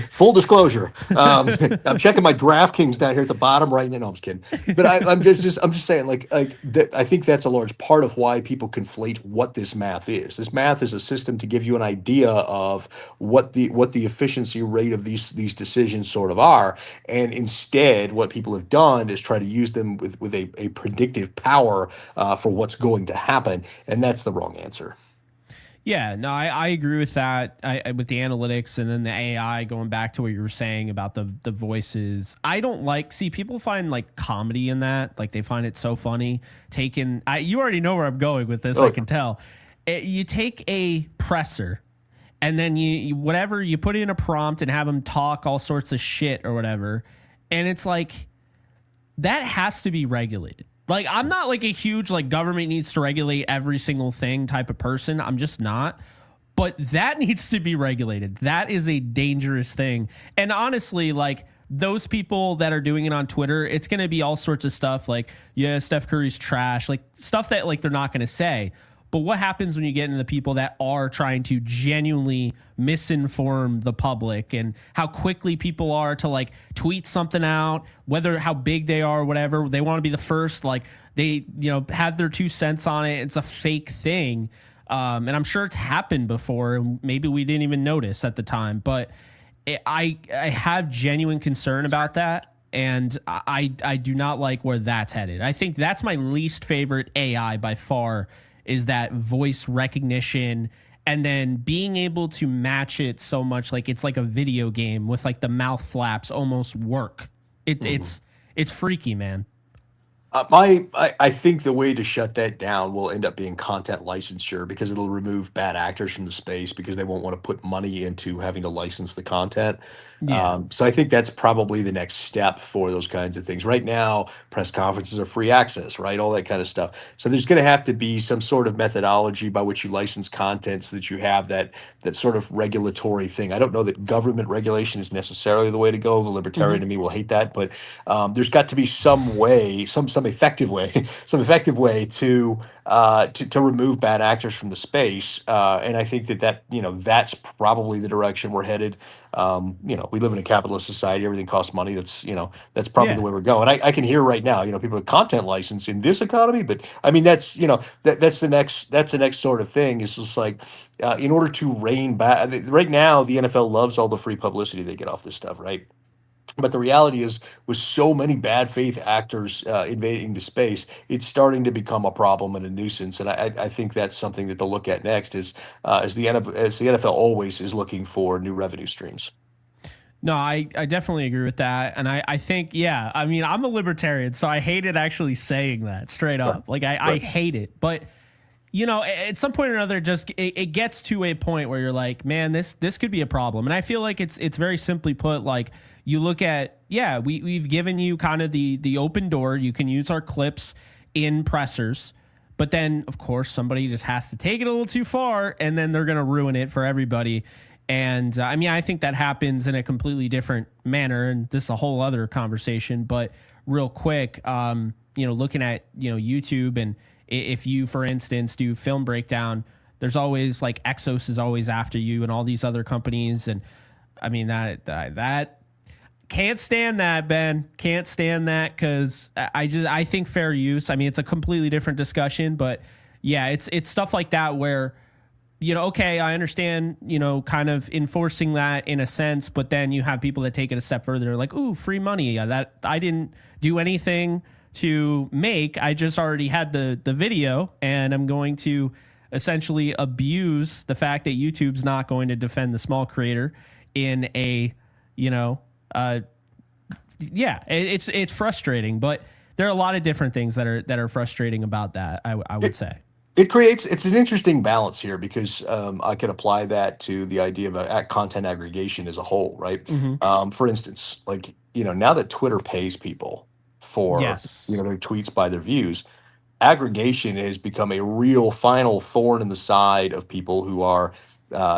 full disclosure, I'm checking my DraftKings down here at the bottom right now. No, I'm just kidding. But I'm just saying, like that. I think that's a large part of why people conflate what this math is. This math is a system to give you an idea of what the efficiency rate of these decisions sort of are, and instead, what people have done is try to use them with a predictive power for what's going to happen, and that's the wrong answer. Yeah, no, I agree with that. With the analytics and then the AI, going back to what you were saying about the voices. I don't see people find like comedy in that. Like they find it so funny. You already know where I'm going with this. I Oh, can tell. You take a presser and then you whatever, you put in a prompt and have them talk all sorts of shit or whatever. And it's like, that has to be regulated. Like, I'm not like a huge like government needs to regulate every single thing type of person. I'm just not. But that needs to be regulated. That is a dangerous thing. And honestly, like those people that are doing it on Twitter, it's going to be all sorts of stuff like, yeah, Steph Curry's trash, like stuff that like they're not going to say. But what happens when you get into the people that are trying to genuinely misinform the public, and how quickly people are to like tweet something out, whether how big they are or whatever, they want to be the first, like they, have their 2 cents on it. It's a fake thing. And I'm sure it's happened before, and maybe we didn't even notice at the time, but I have genuine concern about that. And I do not like where that's headed. I think that's my least favorite AI by far, is that voice recognition and then being able to match it so much like it's like a video game with like the mouth flaps almost work. It's freaky, man. I think the way to shut that down will end up being content licensure, because it'll remove bad actors from the space because they won't want to put money into having to license the content. Yeah. So I think that's probably the next step for those kinds of things. Right now, press conferences are free access, right? All that kind of stuff. So there's going to have to be some sort of methodology by which you license content so that you have that sort of regulatory thing. I don't know that government regulation is necessarily the way to go. The libertarian Hmm. in me will hate that, but there's got to be some way, some effective way, some effective way to remove bad actors from the space. And I think that's probably the direction we're headed. We live in a capitalist society. Everything costs money. That's probably the Yeah. way we're going. I can hear right now, people with content license in this economy, but I mean, that's the next sort of thing. It's just like, in order to rein back, right now, the NFL loves all the free publicity they get off this stuff, right? But the reality is, with so many bad faith actors invading the space, it's starting to become a problem and a nuisance. And I think that's something that they'll look at next, as the NFL always is looking for new revenue streams. No, I definitely agree with that. And I think, yeah, I mean, I'm a libertarian, so I hated actually saying that straight Right. up. Like I Right. hate it. But at some point or another, just it gets to a point where you're like, man, this could be a problem. And I feel like it's very simply put, like you look at, yeah, we've given you kind of the open door. You can use our clips in pressers, but then of course somebody just has to take it a little too far, and then they're gonna ruin it for everybody. And I mean, I think that happens in a completely different manner, and this is a whole other conversation. But real quick, looking at YouTube, and if you, for instance, do film breakdown, there's always like Exos is always after you and all these other companies. And I mean, that can't stand that, Ben. Can't stand that because I think fair use. I mean, it's a completely different discussion, but yeah, it's stuff like that where, okay, I understand, kind of enforcing that in a sense, but then you have people that take it a step further, like, ooh, free money. Yeah, that I didn't do anything to make. I just already had the video, and I'm going to essentially abuse the fact that YouTube's not going to defend the small creator in a, yeah, it's frustrating, but there are a lot of different things that are frustrating about that. I would say. It's an interesting balance here because I can apply that to the idea of content aggregation as a whole, right? Mm-hmm. For instance, like, now that Twitter pays people for, Yes, their tweets by their views, aggregation has become a real final thorn in the side of people who are,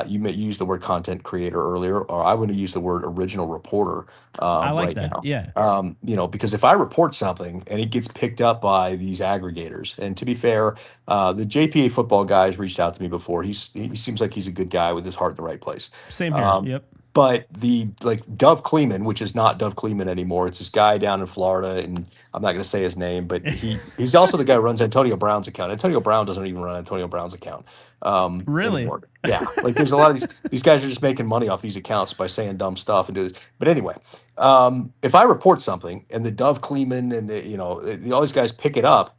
you may use the word content creator earlier, or I want to use the word original reporter I like right that. now. Yeah, Because if I report something and it gets picked up by these aggregators, and to be fair, the JPA football guys reached out to me before. He seems like he's a good guy with his heart in the right place. same here. Um, Yep. but the like Dove Kleeman, which is not Dove Kleeman anymore, it's this guy down in Florida, and I'm not going to say his name, but he's also the guy who runs Antonio Brown's account. Antonio Brown doesn't even run Antonio Brown's account Really? anymore. Yeah, like there's a lot of these guys are just making money off these accounts by saying dumb stuff and do this. But anyway, if I report something and the Dove Kleeman and all these guys pick it up,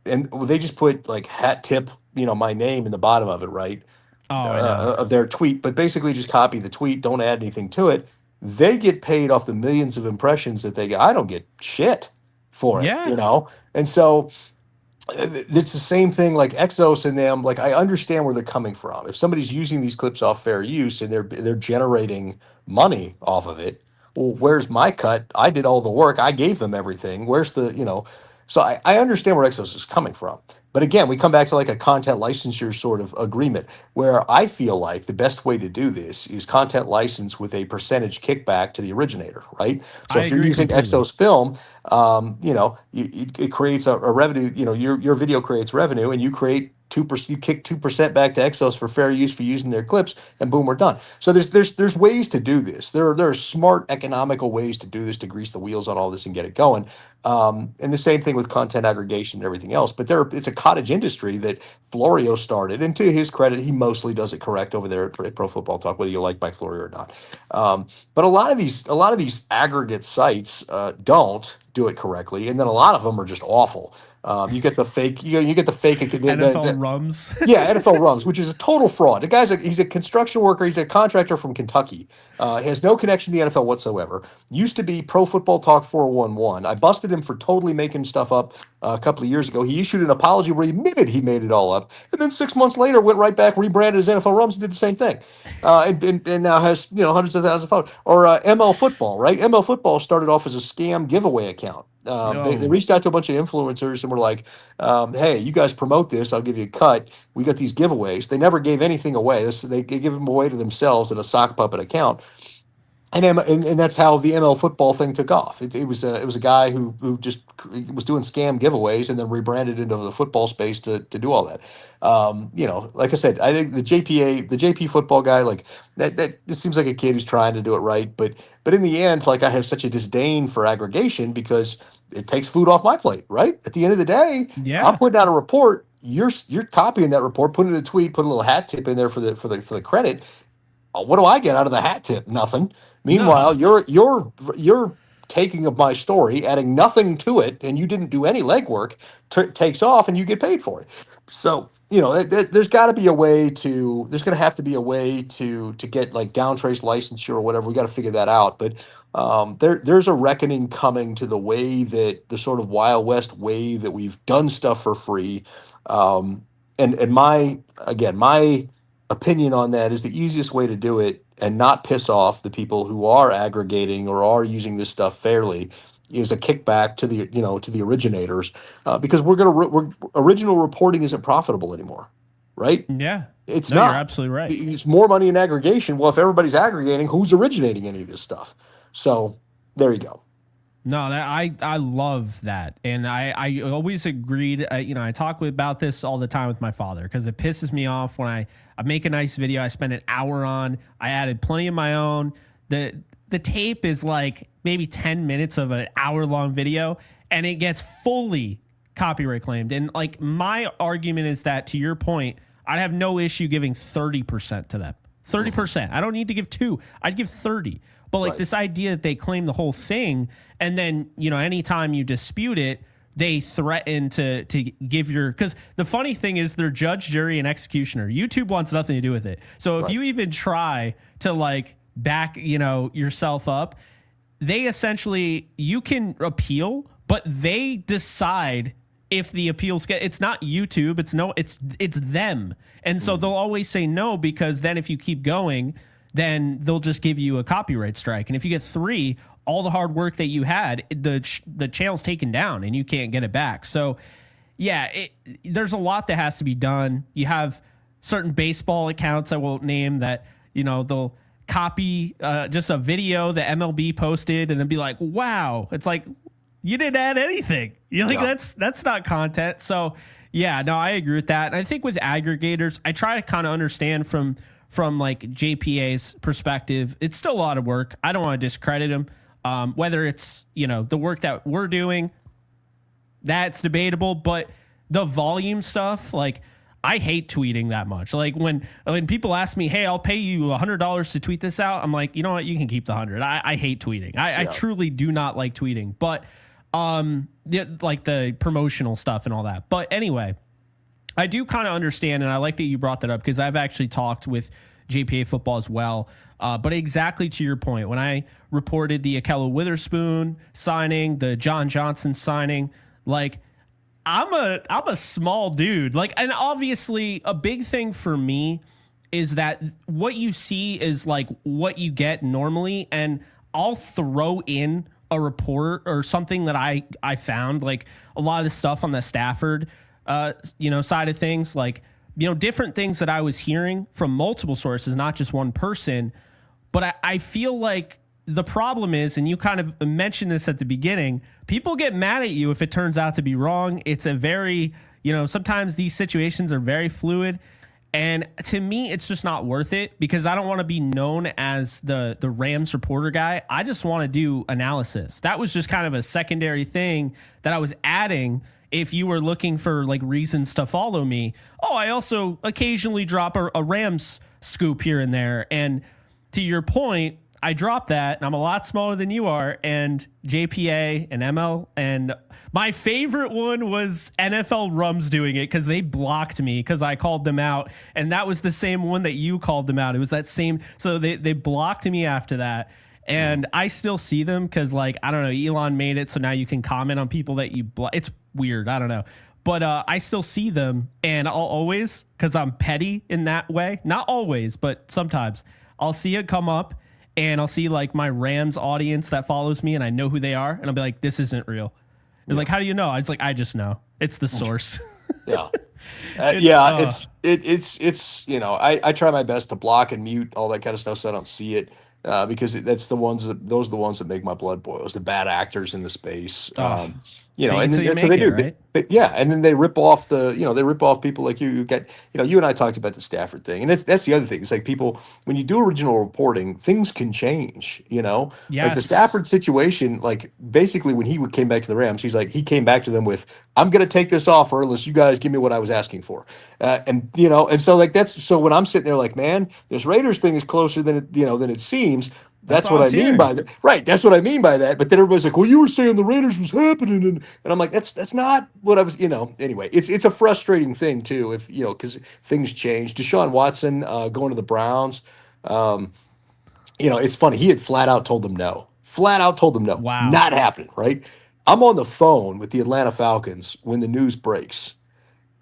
and they just put like hat tip, my name in the bottom of it, right? Oh, I know. Of their tweet, but basically just copy the tweet, don't add anything to it. They get paid off the millions of impressions that they get. I don't get shit for it, Yeah, And so it's the same thing like Exos and them. Like I understand where they're coming from. If somebody's using these clips off fair use and they're generating money off of it, well, where's my cut? I did all the work. I gave them everything. Where's the. So I understand where Exos is coming from. But again, we come back to like a content licensure sort of agreement where I feel like the best way to do this is content license with a percentage kickback to the originator, right? So I if you're agree using completely. Exos film, it creates a revenue. Your video creates revenue, and you create 2%. You kick 2% back to Exos for fair use for using their clips, and boom, we're done. So there's ways to do this. There are smart, economical ways to do this to grease the wheels on all this and get it going. And the same thing with content aggregation and everything else. But it's a cottage industry that Florio started, and to his credit, he mostly does it correct over there at Pro Football Talk, whether you like Mike Florio or not. But a lot of these aggregate sites don't do it correctly, and then a lot of them are just awful. You get the fake, you get the fake, NFL rums. yeah, NFL runs, which is a total fraud. The he's a construction worker. He's a contractor from Kentucky. He has no connection to the NFL whatsoever. Used to be Pro Football Talk 411. I busted him for totally making stuff up a couple of years ago. He issued an apology where he admitted he made it all up, and then 6 months later went right back, rebranded as NFL Rums, and did the same thing, and now has hundreds of thousands of followers. Or ML Football, right? ML Football started off as a scam giveaway account. They No. reached out to a bunch of influencers and were like, "Hey, you guys promote this. I'll give you a cut. We got these giveaways." They never gave anything away. They give them away to themselves in a sock puppet account. And that's how the ML football thing took off. It was a guy who just was doing scam giveaways and then rebranded into the football space to do all that. Like I said, I think the JP football guy, like that just seems like a kid who's trying to do it right. But in the end, like I have such a disdain for aggregation because it takes food off my plate. Right at the end of the day, I'm Yeah. putting out a report. You're copying that report, putting it in a tweet, put a little hat tip in there for the credit. What do I get out of the hat tip? Nothing. No. Meanwhile, you're taking of my story, adding nothing to it, and you didn't do any legwork. Takes off, and you get paid for it. So there's got to be a way to. There's going to have to be a way to get like downtrace licensure or whatever. We got to figure that out. But there's a reckoning coming to the way that the sort of Wild West way that we've done stuff for free. And my opinion on that is the easiest way to do it and not piss off the people who are aggregating or are using this stuff fairly is a kickback to the originators because original reporting isn't profitable anymore, right? Yeah. It's No, you're not. absolutely right. It's more money in aggregation. Well, if everybody's aggregating, who's originating any of this stuff? So there you go. No, that I love that, and I always agreed. I talk about this all the time with my father because it pisses me off when I make a nice video, I spend an hour on, I added plenty of my own. The tape is like maybe 10 minutes of an hour long video, and it gets fully copyright claimed. And like my argument is that, to your point, I'd have no issue giving 30% to them. 30%. I don't need to give 2. I'd give 30. But like this idea that they claim the whole thing, and then, anytime you dispute it, they threaten to give your, because the funny thing is they're judge, jury, and executioner. YouTube wants nothing to do with it. So if you even try to like back, yourself up, they essentially, you can appeal, but they decide if the appeals get, it's not YouTube, it's them. And so they'll always say no, because then if you keep going, then they'll just give you a copyright strike. And if you get 3, all the hard work that you had, the channel's taken down and you can't get it back. So yeah, there's a lot that has to be done. You have certain baseball accounts I won't name that, they'll copy just a video that MLB posted and then be like, wow, it's like, you didn't add anything. You're like, that's not content. So yeah, no, I agree with that. And I think with aggregators, I try to kind of understand from like JPA's perspective, it's still a lot of work. I don't want to discredit him. Whether it's, the work that we're doing, that's debatable, but the volume stuff, like I hate tweeting that much. Like when people ask me, hey, I'll pay you $100 to tweet this out, I'm like, you know what? You can keep the 100. I hate tweeting. I truly do not like tweeting, but like the promotional stuff and all that. But anyway, I do kind of understand, and I like that you brought that up because I've actually talked with JPA football as well. But exactly to your point, when I reported the Akello Witherspoon signing, the John Johnson signing, like I'm a small dude. Like, and obviously a big thing for me is that what you see is like what you get normally, and I'll throw in a report or something that I found, like a lot of the stuff on the Stafford side of things, like, different things that I was hearing from multiple sources, not just one person. But I feel like the problem is, and you kind of mentioned this at the beginning, people get mad at you if it turns out to be wrong. It's a very, sometimes these situations are very fluid. And to me, it's just not worth it because I don't want to be known as the Rams reporter guy. I just want to do analysis. That was just kind of a secondary thing that I was adding if you were looking for like reasons to follow me. Oh, I also occasionally drop a Rams scoop here and there. And to your point, I dropped that, and I'm a lot smaller than you are, and JPA and ML, and my favorite one was NFL Rums doing it because they blocked me because I called them out, and that was the same one that you called them out. It was that same, so they blocked me after that, and I still see them because, like, I don't know, Elon made it so now you can comment on people that you block. It's weird, I don't know. But I still see them, and I'll always, because I'm petty in that way, not always, but sometimes, I'll see it come up, and I'll see like my Rams audience that follows me, and I know who they are, and I'll be like, this isn't real. They're like, how do you know? It's like, I just know. It's the source. Yeah. It's, It's I try my best to block and mute all that kind of stuff so I don't see it, because those are the ones that make my blood boil. It's the bad actors in the space. And so then you that's what make they it, do. right? Yeah, and then they rip off they rip off people like you. You get, you and I talked about the Stafford thing, and that's the other thing. It's like people, when you do original reporting, things can change. Like the Yes. Stafford situation. Like basically, when he came back to the Rams, he came back to them with, "I'm going to take this offer unless you guys give me what I was asking for," and so like that's so when I'm sitting there like, man, this Raiders thing is closer than it seems. That's That's what I what I was mean hearing. by that. Right. That's what I mean by that. But then everybody's like, well, you were saying the Raiders was happening. And I'm like, that's not what I was, anyway, it's a frustrating thing too. If, cause things change. Deshaun Watson, going to the Browns. Um, it's funny. He had flat out told them no, Wow. not happening. Right. I'm on the phone with the Atlanta Falcons when the news breaks.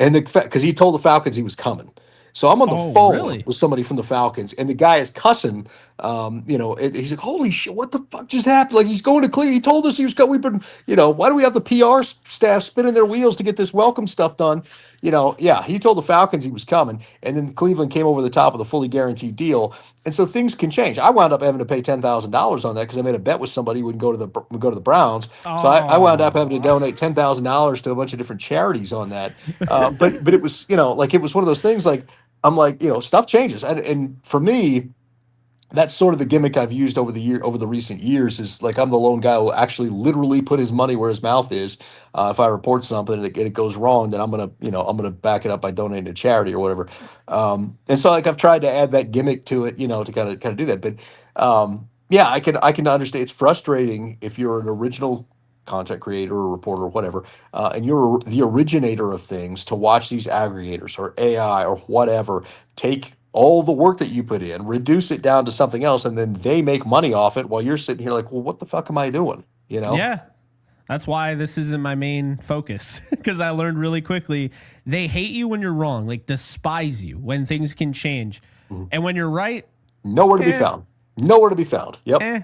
And because he told the Falcons he was coming. So I'm on the Oh, phone really? with somebody from the Falcons, and the guy is cussing. He's like, "Holy shit, what the fuck just happened?" Like he's going to clear. He told us he was going. We've been, why do we have the PR staff spinning their wheels to get this welcome stuff done? yeah, he told the Falcons he was coming, and then Cleveland came over the top with a fully guaranteed deal, and so things can change. I wound up having to pay $10,000 on that because I made a bet with somebody who would go to the Browns. So I wound up having to Oh, donate $10,000 to a bunch of different charities on that. But it was like it was one of those things like I'm like stuff changes, and for me that's sort of the gimmick I've used over the recent years is like I'm the lone guy who will actually literally put his money where his mouth is. If I report something and it goes wrong, then I'm gonna back it up by donating to charity or whatever. And so like I've tried to add that gimmick to it, to kind of do that. But yeah, I can understand it's frustrating if you're an original content creator or reporter or whatever, and you're the originator of things to watch these aggregators or AI or whatever take all the work that you put in, reduce it down to something else, and then they make money off it while you're sitting here like, well, what the fuck am I doing? yeah. That's why this isn't my main focus because I learned really quickly they hate you when you're wrong, like despise you when things can change. Mhm. And when you're right, Nowhere to be found. Nowhere to be found. Yep. eh,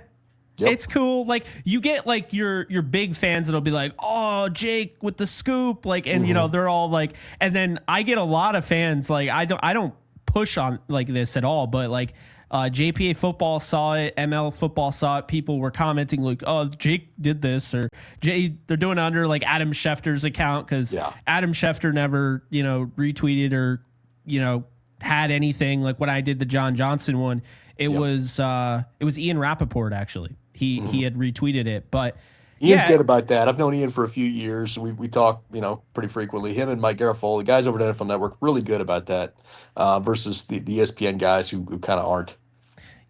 Yep. it's cool. Like you get like your big fans that'll be like, "Oh, Jake with the scoop," like, and they're all like, and then I get a lot of fans like I don't push on like this at all, but like JPA football saw it, ML football saw it. People were commenting like, "Oh, Jake did this," or they're doing it under like Adam Schefter's account because Yeah. Adam Schefter never retweeted or had anything like when I did the John Johnson one. It Yep. was Ian Rappaport actually. He had retweeted it, but Ian's yeah, good about that. I've known Ian for a few years. We talk, pretty frequently. Him and Mike Garafolo, the guys over at NFL Network, really good about that. Versus the ESPN guys who kind of aren't.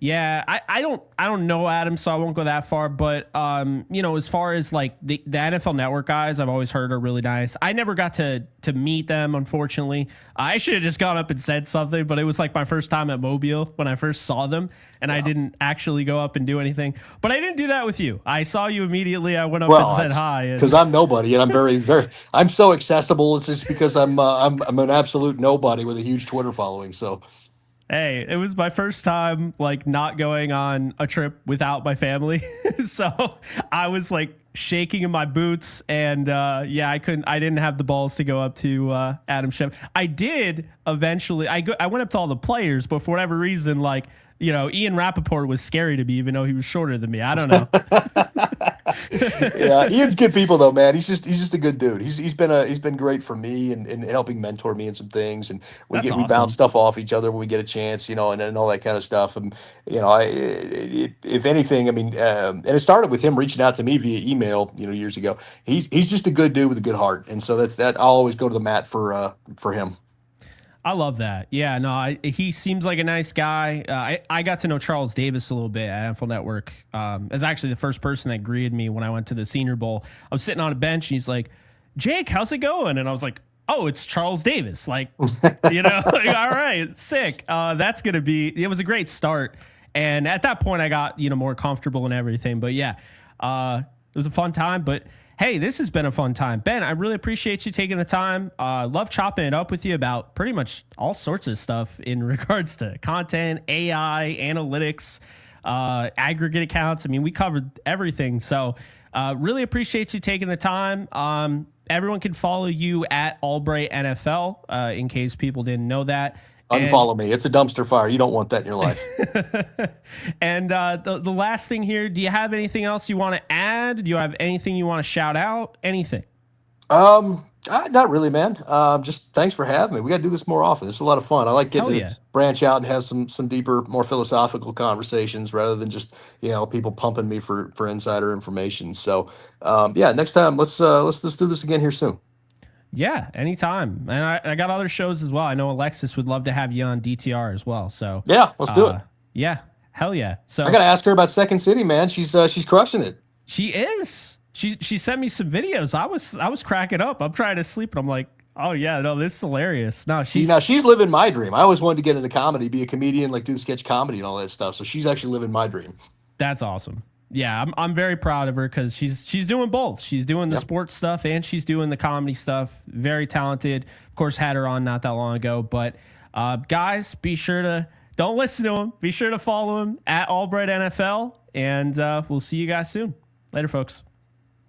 yeah, I don't know Adam, so I won't go that far. But as far as like the NFL Network guys, I've always heard are really nice. I never got to meet them, unfortunately. I should have just gone up and said something, but it was like my first time at Mobile when I first saw them, and I didn't actually go up and do anything. But I didn't do that with you. I saw you immediately. I went up and said hi. And Because I'm nobody, and I'm very, very, I'm so accessible. It's just because I'm an absolute nobody with a huge Twitter following. So hey, it was my first time like not going on a trip without my family. So I was like shaking in my boots and I didn't have the balls to go up to Adam Schiff. I did eventually. I went up to all the players, but for whatever reason, like, Ian Rappaport was scary to me, even though he was shorter than me. I don't know. yeah, Ian's good people though, man. He's just a good dude. He's been great for me and helping mentor me in some things, and That's we bounce awesome. stuff off each other when we get a chance, and all that kind of stuff. And if anything, I mean, and it started with him reaching out to me via email, years ago. He's just a good dude with a good heart, and so that I'll always go to the mat for him. I love that. Yeah, no, he seems like a nice guy. I got to know Charles Davis a little bit at NFL Network. As actually the first person that greeted me when I went to the Senior Bowl. I was sitting on a bench and he's like, "Jake, how's it going?" And I was like, "Oh, it's Charles Davis." Like, like, all right, sick. It was a great start. And at that point I got, more comfortable and everything. But yeah, it was a fun time. But hey, this has been a fun time. Ben, I really appreciate you taking the time. Love chopping it up with you about pretty much all sorts of stuff in regards to content, AI, analytics, aggregate accounts. I mean, we covered everything. So really appreciate you taking the time. Everyone can follow you at Allbright NFL in case people didn't know that. Unfollow me. It's a dumpster fire. You don't want that in your life. And the last thing here, do you have anything else you want to add? Do you have anything you want to shout out? Anything? Not really, man. Just thanks for having me. We got to do this more often. It's a lot of fun. I like Hell getting to yeah. branch out and have some deeper, more philosophical conversations rather than just people pumping me for insider information. So, yeah, next time let's do this again here soon. Yeah, anytime. And I got other shows as well. I know Alexis would love to have you on DTR as well. So, Yeah, let's do it. yeah, hell yeah. I So gotta ask her about Second City, man. She's crushing it. she is. She sent me some videos. I was cracking up. I'm trying to sleep, and I'm like, oh yeah, no, this is hilarious. No, See, now she's living my dream. I always wanted to get into comedy, be a comedian, like do sketch comedy and all that stuff. So she's actually living my dream. that's awesome. Yeah, I'm very proud of her because she's doing both. She's doing the Yep. sports stuff and she's doing the comedy stuff. Very talented. Of course, had her on not that long ago. But guys, be sure to don't listen to him. Be sure to follow him at Allbright NFL, and we'll see you guys soon. Later, folks.